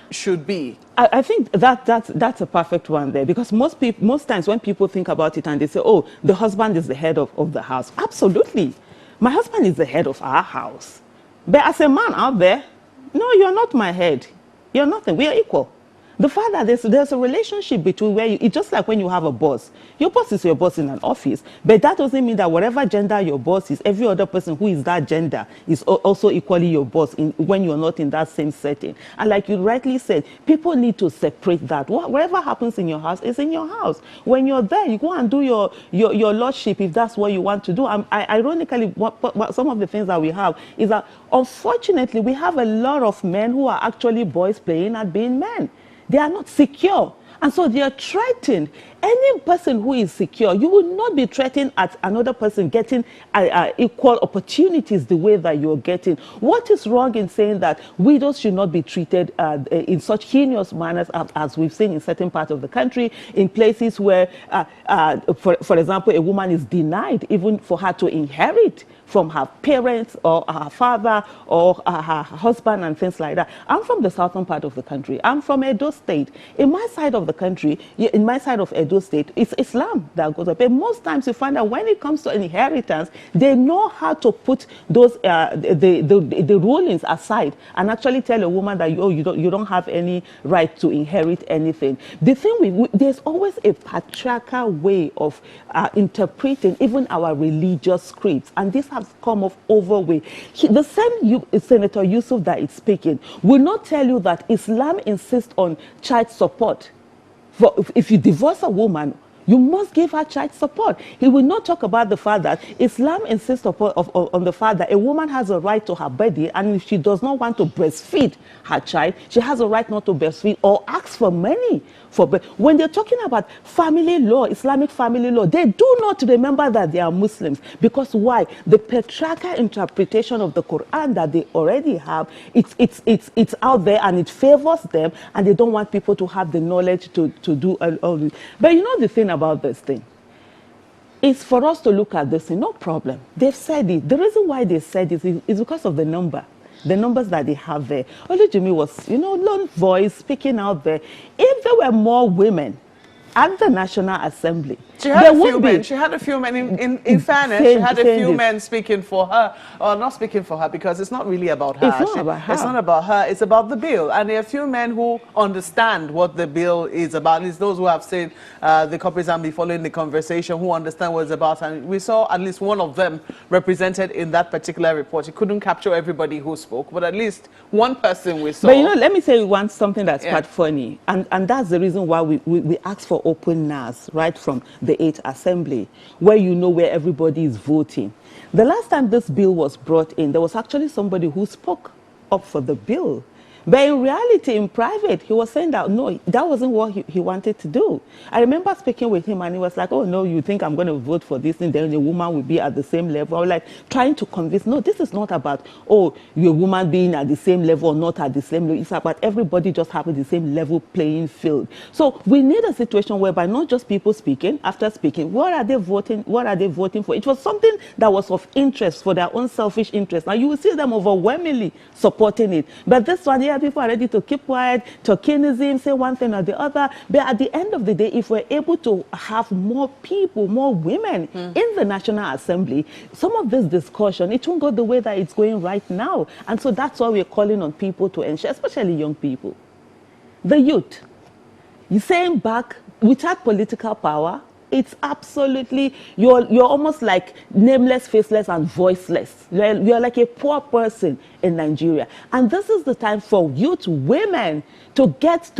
should be? I think that's a perfect one there, because most times when people think about it and they say, oh, the husband is the head of the house. Absolutely. My husband is the head of our house. But as a man out there, no, you're not my head. You're nothing. We are equal. The fact that there's a relationship between it's just like when you have a boss. Your boss is your boss in an office, but that doesn't mean that whatever gender your boss is, every other person who is that gender is also equally your boss when you're not in that same setting. And like you rightly said, people need to separate that. Whatever happens in your house is in your house. When you're there, you go and do your lordship if that's what you want to do. Ironically, some of the things that we have is that, unfortunately, we have a lot of men who are actually boys playing at being men. They are not secure. And so they are threatened. Any person who is secure, you will not be threatened at another person getting equal opportunities the way that you're getting. What is wrong in saying that widows should not be treated in such heinous manners as we've seen in certain parts of the country, in places where, for example, a woman is denied even for her to inherit from her parents or her father or her husband and things like that. I'm from the southern part of the country. I'm from Edo State. In my side of the country, in my side of Edo State, it's Islam that goes up. But most times you find that when it comes to inheritance, they know how to put those the rulings aside and actually tell a woman that you don't have any right to inherit anything. The thing there's always a patriarchal way of interpreting even our religious scripts, and this has come off overweight. The same Senator Yusuf that is speaking will not tell you that Islam insists on child support. If you divorce a woman, you must give her child support. He will not talk about the fact that Islam insists on the fact that a woman has a right to her body, and if she does not want to breastfeed her child, she has a right not to breastfeed or ask for money. When they're talking about family law, Islamic family law, they do not remember that they are Muslims. Because why? The patriarchal interpretation of the Quran that they already have, it's out there and it favors them, and they don't want people to have the knowledge to do all this. But you know the thing about this thing? It's for us to look at this thing, no problem. They've said it. The reason why they said it is because of the number. The numbers that they have there. Olujimi was, lone voice speaking out there. If there were more women at the National Assembly, She had a few men. She had a few men. In fairness, she had a few men speaking for her, or not speaking for her, because it's not really about her. It's not about her. It's not about her. It's about the bill. And there are a few men who understand what the bill is about. It's those who have seen the copies and be following the conversation, who understand what it's about. And we saw at least one of them represented in that particular report. It couldn't capture everybody who spoke, but at least one person we saw. But you know, let me say something that's quite funny, and that's the reason why we asked for openness right from the 8th Assembly, where you know where everybody is voting. The last time this bill was brought in, there was actually somebody who spoke up for the bill. But in reality, in private, he was saying that, no, that wasn't what he wanted to do. I remember speaking with him, and he was like, oh, no, you think I'm going to vote for this, and then the woman will be at the same level. I was like trying to convince, no, this is not about, oh, you're a woman being at the same level or not at the same level. It's about everybody just having the same level playing field. So we need a situation whereby not just people speaking, after speaking, what are they voting? What are they voting for? It was something that was of interest for their own selfish interest. Now, you will see them overwhelmingly supporting it. But this one here, people are ready to keep quiet, tokenism, say one thing or the other. But at the end of the day, if we're able to have more people, more women in the National Assembly, some of this discussion, it won't go the way that it's going right now. And so that's why we're calling on people to ensure, especially young people. The youth, you're saying back, without political power, it's absolutely, you're almost like nameless, faceless, and voiceless. You're like a poor person in Nigeria. And this is the time for youth, women, to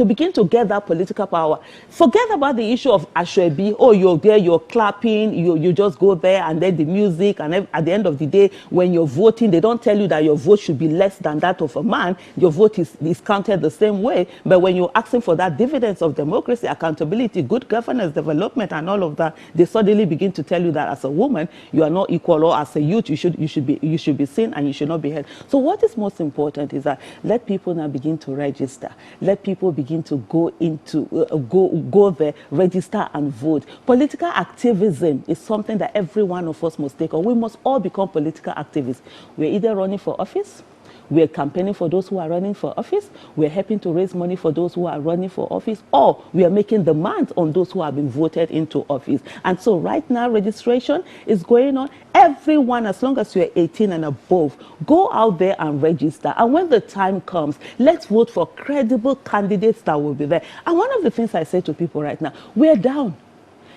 begin to get that political power. Forget about the issue of Ashwebi. Oh, you're there, you're clapping, you just go there, and then the music, and at the end of the day, when you're voting, they don't tell you that your vote should be less than that of a man. Your vote is counted the same way. But when you're asking for that dividends of democracy, accountability, good governance, development, and all of that, they suddenly begin to tell you that as a woman, you are not equal, or as a youth, you should be seen and you should not be heard. So what is most important is that let people now begin to register. Let people begin to go into go there, register and vote. Political activism is something that every one of us must take on. We must all become political activists. We're either running for office, we're campaigning for those who are running for office, we're helping to raise money for those who are running for office, or we are making demands on those who have been voted into office. And so right now, registration is going on. Everyone, as long as you're 18 and above, go out there and register. And when the time comes, let's vote for credible candidates that will be there. And one of the things I say to people right now, we're down.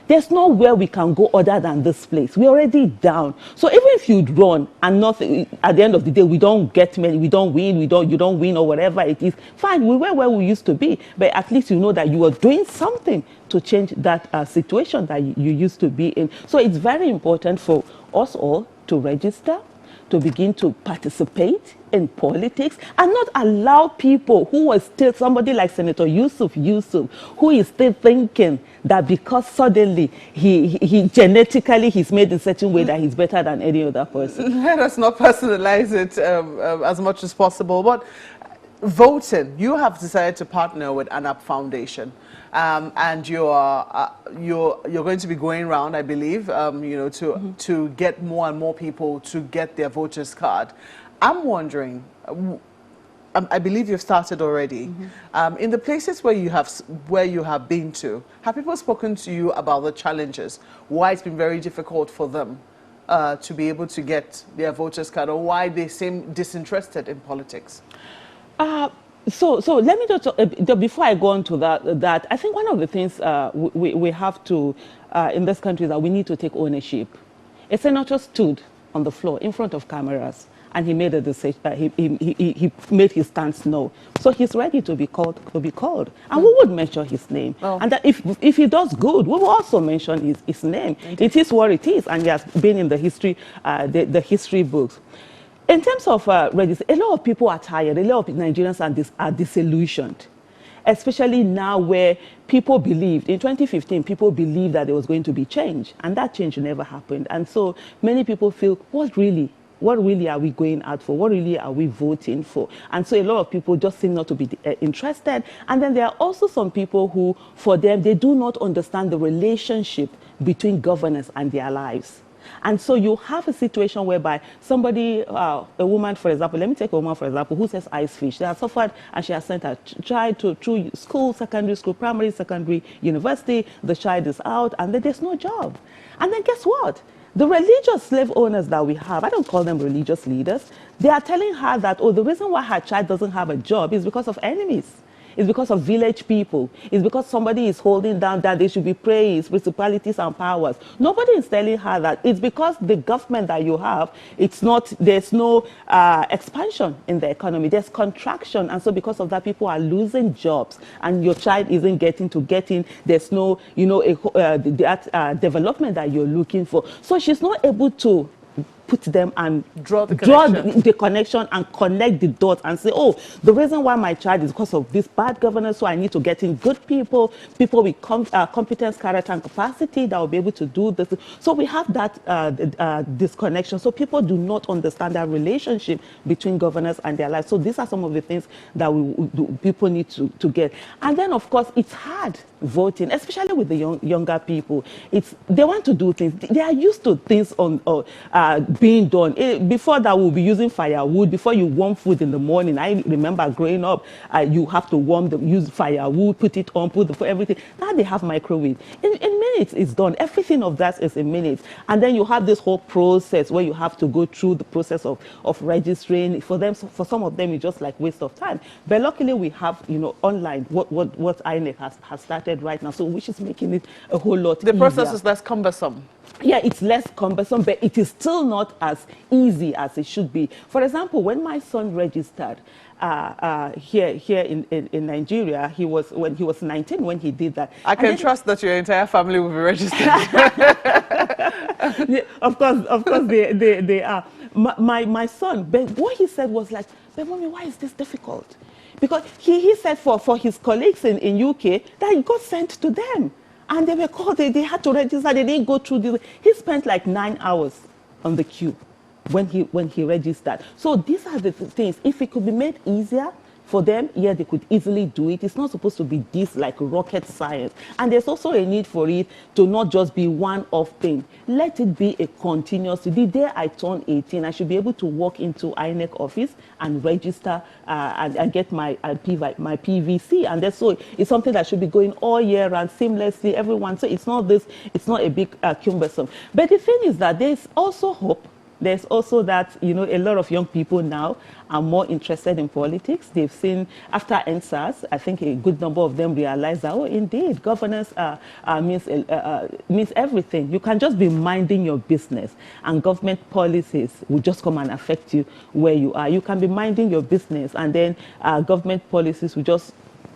There's nowhere we can go other than this place. We're already down. So even if you'd run and nothing, at the end of the day, we don't get many, we don't win, you don't win, or whatever it is, fine, we were where we used to be. But at least you know that you are doing something to change that situation that you used to be in. So it's very important for us all to register, to begin to participate in politics, and not allow people who are still, somebody like Senator Yusuf, who is still thinking that because suddenly he genetically he's made in a certain way that he's better than any other person. Let us not personalize it as much as possible. But voting, you have decided to partner with ANAP Foundation. And you're going to be going around, I believe, to get more and more people to get their voters card. I'm wondering, I believe you've started already. In the places where you have been to, have people spoken to you about the challenges? Why it's been very difficult for them to be able to get their voters card, or why they seem disinterested in politics? So let me just, before I go on to that, I think one of the things we have to, in this country, is that we need to take ownership. A senator stood on the floor in front of cameras, and he made a decision. He made his stance known. So he's ready to be called. And we would mention his name. Oh. And that if he does good, we will also mention his name. Indeed. It is what it is, and he has been in the history, the history books. In terms of registration, a lot of people are tired. A lot of Nigerians are disillusioned, especially now where people believed, in 2015, people believed that there was going to be change, and that change never happened. And so many people feel, what really are we going out for? What really are we voting for? And so a lot of people just seem not to be interested. And then there are also some people who, for them, they do not understand the relationship between governance and their lives. And so you have a situation whereby somebody, a woman, for example, let me take a woman, for example, who says ice fish. They have suffered and she has sent her child through school, secondary school, primary, secondary, university. The child is out and then there's no job. And then guess what? The religious slave owners that we have, I don't call them religious leaders, they are telling her that, oh, the reason why her child doesn't have a job is because of enemies. It's because of village people. It's because somebody is holding down that they should be praised, principalities and powers. Nobody is telling her that. It's because the government that you have, there's no expansion in the economy. There's contraction. And so because of that, people are losing jobs. And your child isn't getting. There's no, development that you're looking for. So she's not able to put them and draw the connection and connect the dots and say, oh, the reason why my child is because of this bad governance, so I need to get in good people with competence, character, and capacity that will be able to do this. So we have that disconnection. So people do not understand that relationship between governance and their lives. So these are some of the things that people need to get. And then, of course, it's hard voting, especially with the younger people. They want to do things. They are used to things being done. Before that, we'll be using firewood. Before you warm food in the morning, I remember growing up, you have to use firewood, put it on, everything. Now they have microwave. In minutes, it's done. Everything of that is in minutes. And then you have this whole process where you have to go through the process of registering. For some of them, it's just like waste of time. But luckily, we have, online, what INEC has started right now, so which is making it a whole lot easier. The process is less cumbersome. Yeah, it's less cumbersome, but it is still not as easy as it should be. For example, when my son registered here in Nigeria, when he was 19 when he did that. I can trust that your entire family will be registered. Yeah, of course they are. My son, but what he said was like, but mommy, why is this difficult? Because he said for his colleagues in UK that he got sent to them. And they were called, they had to register, they didn't go through this. He spent like 9 hours on the queue when he registered. So these are the things. If it could be made easier for them, yeah, they could easily do it. It's not supposed to be this like rocket science. And there's also a need for it to not just be one-off thing. Let it be a continuous. The day I turn 18, I should be able to walk into INEC office and register and get my PVC. And that's so it's something that should be going all year round seamlessly, everyone. So it's not a big cumbersome. But the thing is that there's also hope. There's also that, a lot of young people now are more interested in politics. They've seen, after NSAS, I think a good number of them realize that, oh, indeed, governance means everything. You can just be minding your business, and government policies will just come and affect you where you are. You can be minding your business, and then government policies will just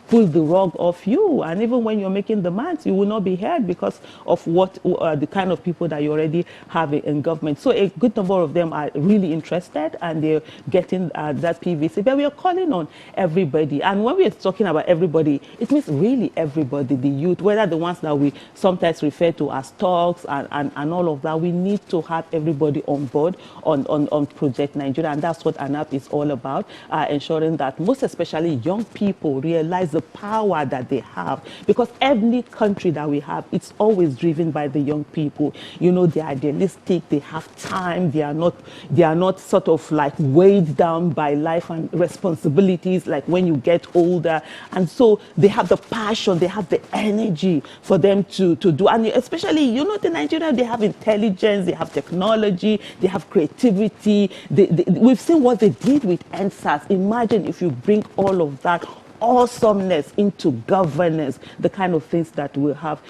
pull the rug off you, and even when you're making demands, you will not be heard because of the kind of people that you already have in government. So a good number of them are really interested, and they're getting that PVC. But we are calling on everybody, and when we're talking about everybody, it means really everybody, the youth, whether the ones that we sometimes refer to as thugs and all of that. We need to have everybody on board on Project Nigeria, and that's what ANAP is all about, ensuring that most especially young people realize the power that they have, because every country that we have, it's always driven by the young people. They're idealistic, they have time, they are not sort of like weighed down by life and responsibilities like when you get older. And so they have the passion, they have the energy for them to do. And especially, the Nigerians, they have intelligence, they have technology, they have creativity. We've seen what they did with NSAS. Imagine if you bring all of that awesomeness into governance, the kind of things that we have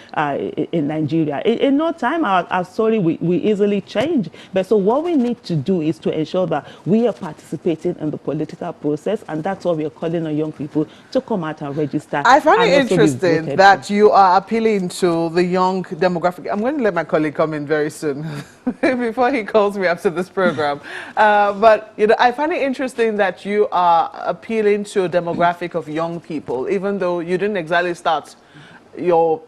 in Nigeria. In no time, our story we easily change. But so what we need to do is to ensure that we are participating in the political process, and that's why we are calling on young people to come out and register. I find it interesting that you are appealing to the young demographic. I'm going to let my colleague come in very soon before he calls me after this program. But I find it interesting that you are appealing to a demographic of young people, even though you didn't exactly start your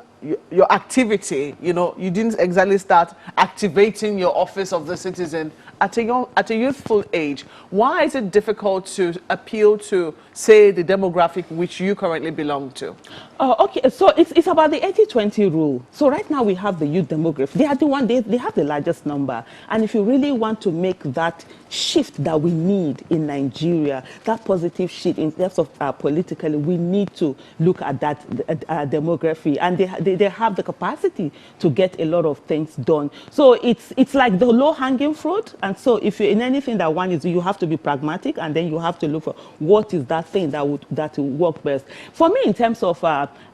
activity, you didn't exactly start activating your office of the citizen at a youthful age, why is it difficult to appeal to, say, the demographic which you currently belong to? Okay, so it's about the 80-20 rule. So right now we have the youth demographic. They are the one, they have the largest number. And if you really want to make that shift that we need in Nigeria, that positive shift in terms of politically, we need to look at that demography. And they have the capacity to get a lot of things done. So it's like the low-hanging fruit. And so if you're in anything that one is, you have to be pragmatic, and then you have to look for what is that thing that will work best. For me, in terms of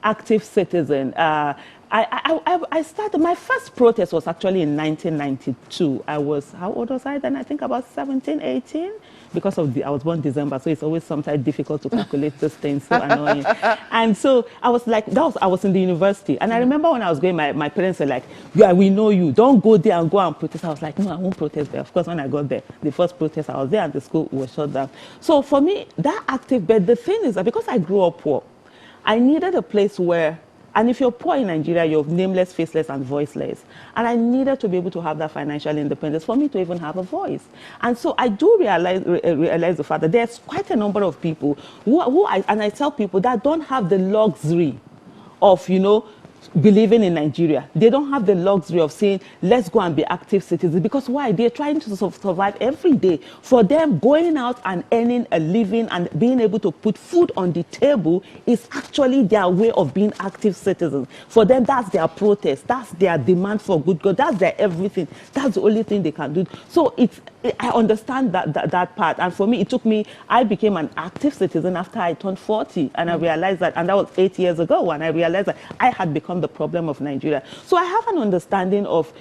active citizen, I started, my first protest was actually in 1992. I was, how old was I then? I think about 17, 18. Because of I was born December, so it's always sometimes difficult to calculate this thing, so annoying. And so I was like, I was in the university. And I remember when I was going, my parents were like, yeah, we know you. Don't go there and go and protest. I was like, no, I won't protest there. Of course, when I got there, the first protest, I was there and the school was shut down. So for me, that active, but the thing is that because I grew up poor, I needed a place where, and if you're poor in Nigeria, you're nameless, faceless, and voiceless. And I needed to be able to have that financial independence for me to even have a voice. And so I do realize the fact that there's quite a number of people and I tell people that don't have the luxury of, believing in Nigeria. They don't have the luxury of saying, let's go and be active citizens. Because why? They're trying to survive every day. For them, going out and earning a living and being able to put food on the table is actually their way of being active citizens. For them, that's their protest. That's their demand for good God. That's their everything. That's the only thing they can do. So I understand that part. And for me, I became an active citizen after I turned 40. And I realized that, and that was 8 years ago, and I realized that I had become the problem of Nigeria. So I have an understanding of,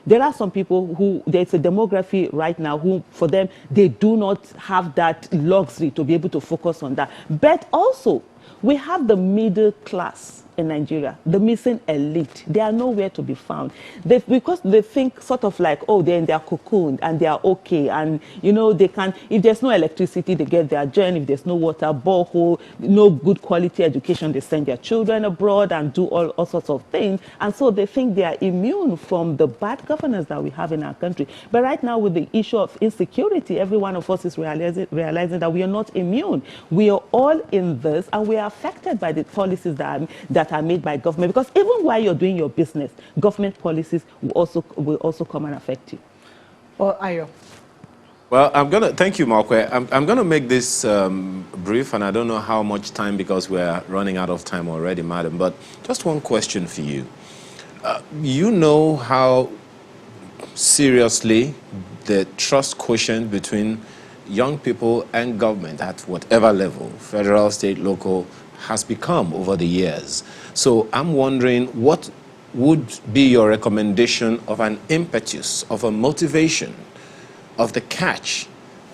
there are some people who, there's a demography right now who, for them, they do not have that luxury to be able to focus on that. But also, we have the middle class in Nigeria, the missing elite. They are nowhere to be found. Because they think sort of like, oh, they're in their cocoon and they are okay. And, they can, if there's no electricity, they get their journey. If there's no water, borehole, no good quality education, they send their children abroad and do all sorts of things. And so they think they are immune from the bad governance that we have in our country. But right now, with the issue of insecurity, every one of us is realizing that we are not immune. We are all in this, and we are affected by the policies that are made by government, because even while you're doing your business, government policies will also come and affect you. Well, Ayo. Well, thank you, Markwe. I'm going to make this brief, and I don't know how much time because we're running out of time already, madam, but just one question for you. You know how seriously the trust quotient between young people and government at whatever level, federal, state, local, has become over the years. So I'm wondering, what would be your recommendation of an impetus, of a motivation, of the catch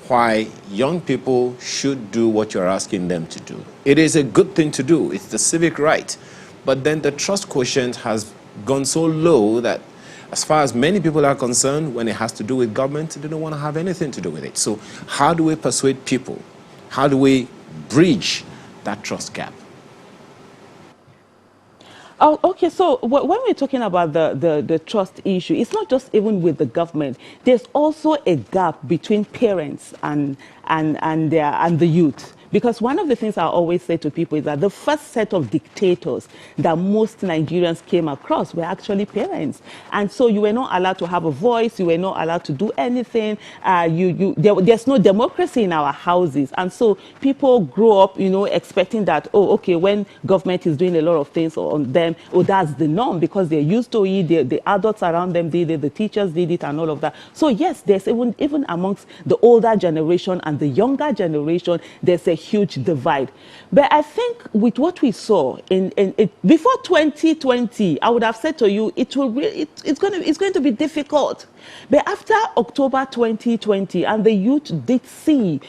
why young people should do what you're asking them to do? It is a good thing to do. It's the civic right. But then the trust quotient has gone so low that as far as many people are concerned, when it has to do with government, they don't want to have anything to do with it. So how do we persuade people? How do we bridge that trust gap? Oh, okay. So when we're talking about the trust issue, it's not just even with the government. There's also a gap between parents and the youth. Because one of the things I always say to people is that the first set of dictators that most Nigerians came across were actually parents. And so you were not allowed to have a voice. You were not allowed to do anything. There's no democracy in our houses. And so people grow up, expecting that, oh, okay, when government is doing a lot of things on them, oh, that's the norm because they're used to it. The adults around them did it. The teachers did it and all of that. So yes, there's even amongst the older generation and the younger generation, there's a huge divide. But I think with what we saw before 2020, I would have said to you, it's going to be difficult. But after October 2020, and the youth did see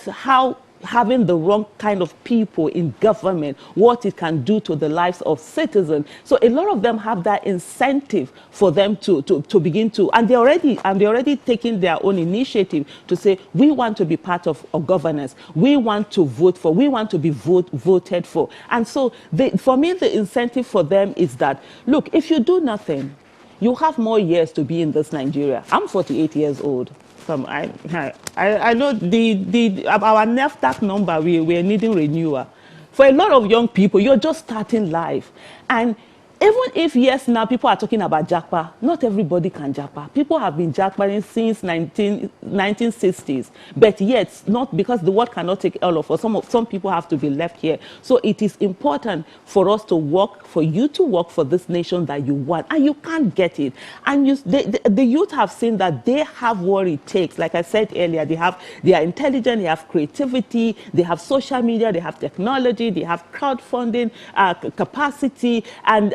how having the wrong kind of people in government, what it can do to the lives of citizens. So a lot of them have that incentive for them to begin to, and they're already taking their own initiative to say, we want to be part of governance. We want to vote for, we want to be voted for. And so for me, the incentive for them is that, look, if you do nothing, you have more years to be in this Nigeria. I'm 48 years old. some. I know our NEFTAC number. We're needing renewal. For a lot of young people, you're just starting life, and even if, yes, now people are talking about japa, not everybody can japa. People have been japaing since 1960s, but yet, not because the world cannot take all of us. Some people have to be left here. So it is important for us to work, for you to work for this nation that you want, and you can't get it. And the youth have seen that they have what it takes. Like I said earlier, they are intelligent, they have creativity, they have social media, they have technology, they have crowdfunding capacity, and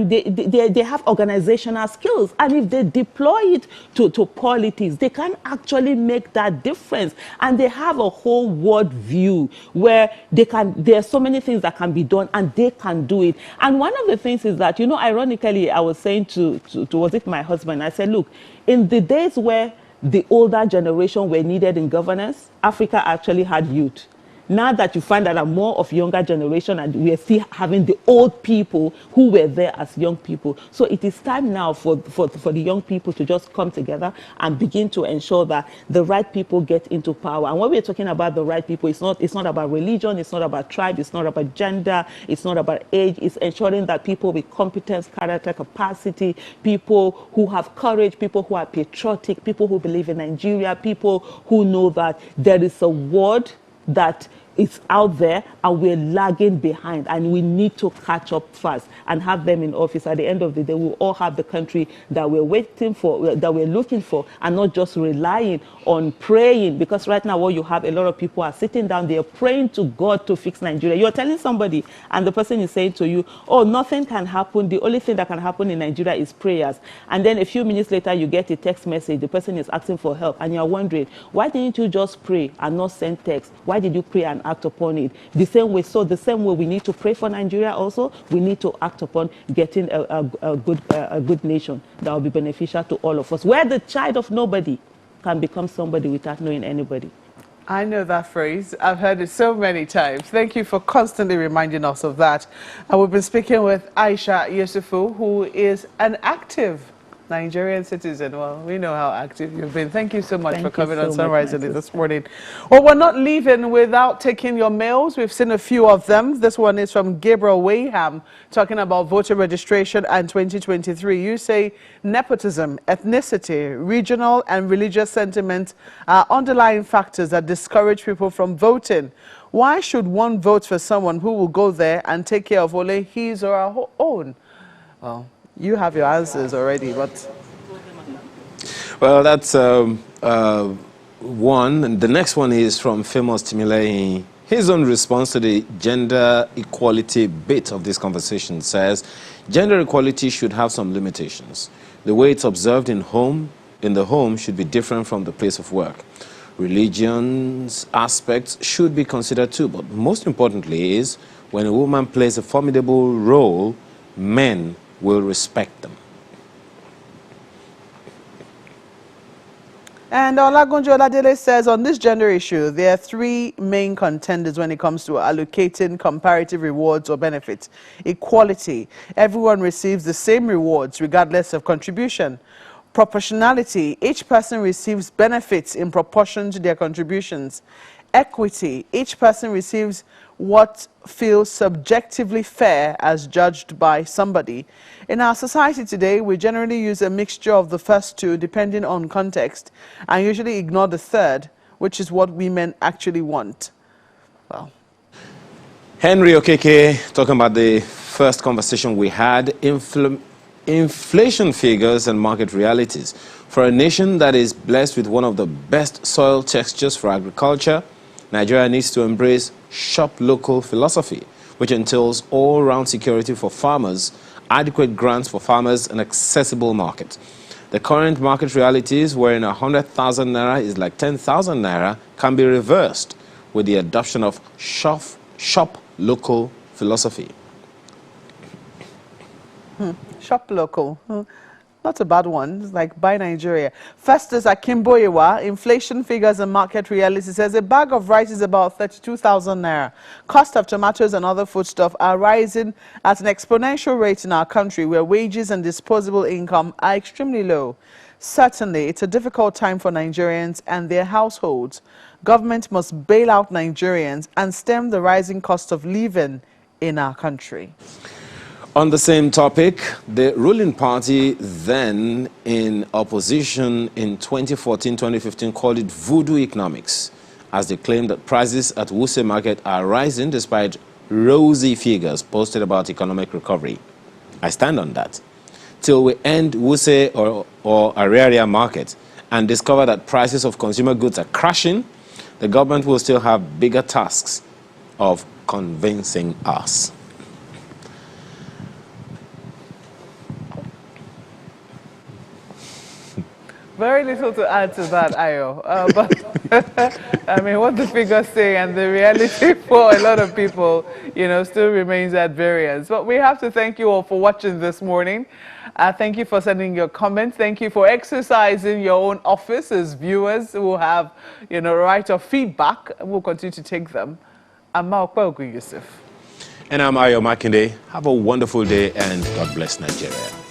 they have organizational skills, and if they deploy it to politics, they can actually make that difference. And they have a whole world view where there are so many things that can be done, and they can do it. And one of the things is that, ironically, I was saying to was it my husband, I said, look, in the days where the older generation were needed in governance, Africa actually had youth. Now that you find that there are more of younger generation, and we are still having the old people who were there as young people. So it is time now for the young people to just come together and begin to ensure that the right people get into power. And when we're talking about the right people, it's not about religion, it's not about tribe, it's not about gender, it's not about age. It's ensuring that people with competence, character, capacity, people who have courage, people who are patriotic, people who believe in Nigeria, people who know that there is a word that is out there and we're lagging behind, and we need to catch up fast and have them in office. At the end of the day, we'll all have the country that we're waiting for, that we're looking for, and not just relying on praying. Because right now what you have, a lot of people are sitting down, they're praying to God to fix Nigeria. You're telling somebody and the person is saying to you, oh, nothing can happen, the only thing that can happen in Nigeria is prayers. And then a few minutes later you get a text message, the person is asking for help, and you're wondering, why didn't you just pray and not send text? Why did you pray and act upon it? The same way we need to pray for Nigeria also, we need to act upon getting a good nation that will be beneficial to all of us, where the child of nobody can become somebody without knowing anybody. I know that phrase. I've heard it so many times. Thank you for constantly reminding us of that. And we've been speaking with Aisha Yusufu, who is an active Nigerian citizen. Well, we know how active you've been. Thank you so much for coming on Sunrise Elite this morning. Well, we're not leaving without taking your mails. We've seen a few of them. This one is from Gabriel Wayham, talking about voter registration and 2023. You say nepotism, ethnicity, regional and religious sentiment are underlying factors that discourage people from voting. Why should one vote for someone who will go there and take care of only his or her own? Well, you have your answers already, but... Well, that's one. And the next one is from Famous Timilehi. His own response to the gender equality bit of this conversation says, gender equality should have some limitations. The way it's observed in the home should be different from the place of work. Religion's aspects should be considered too, but most importantly is when a woman plays a formidable role, men will respect them. And Olagunjo Oladele says, on this gender issue, there are three main contenders when it comes to allocating comparative rewards or benefits. Equality. Everyone receives the same rewards regardless of contribution. Proportionality. Each person receives benefits in proportion to their contributions. Equity. Each person receives what feels subjectively fair as judged by somebody. In our society today, we generally use a mixture of the first two depending on context, and usually ignore the third, which is what women actually want. Well, Henry Okeke, talking about the first conversation we had, inflation figures and market realities. For a nation that is blessed with one of the best soil textures for agriculture, Nigeria needs to embrace shop local philosophy, which entails all-round security for farmers, adequate grants for farmers, and accessible market. The current market realities wherein 100,000 naira is like 10,000 naira can be reversed with the adoption of shop local philosophy. Shop local. Not a bad one. It's like buy Nigeria. Festus Akimboyewa, inflation figures and market reality, says a bag of rice is about 32,000 naira. Cost of tomatoes and other foodstuff are rising at an exponential rate in our country where wages and disposable income are extremely low. Certainly, it's a difficult time for Nigerians and their households. Government must bail out Nigerians and stem the rising cost of living in our country. On the same topic, the ruling party then in opposition in 2014-2015 called it voodoo economics, as they claim that prices at Wuse market are rising despite rosy figures posted about economic recovery. I stand on that. Till we end Wuse or Araria market and discover that prices of consumer goods are crashing, the government will still have bigger tasks of convincing us. Very little to add to that, Ayo. But I mean, what the figures say and the reality for a lot of people, still remains at variance. But we have to thank you all for watching this morning. Thank you for sending your comments. Thank you for exercising your own office as viewers who have, right of feedback. We'll continue to take them. I'm Maokwe Yusuf. And I'm Ayo Makinde. Have a wonderful day and God bless Nigeria.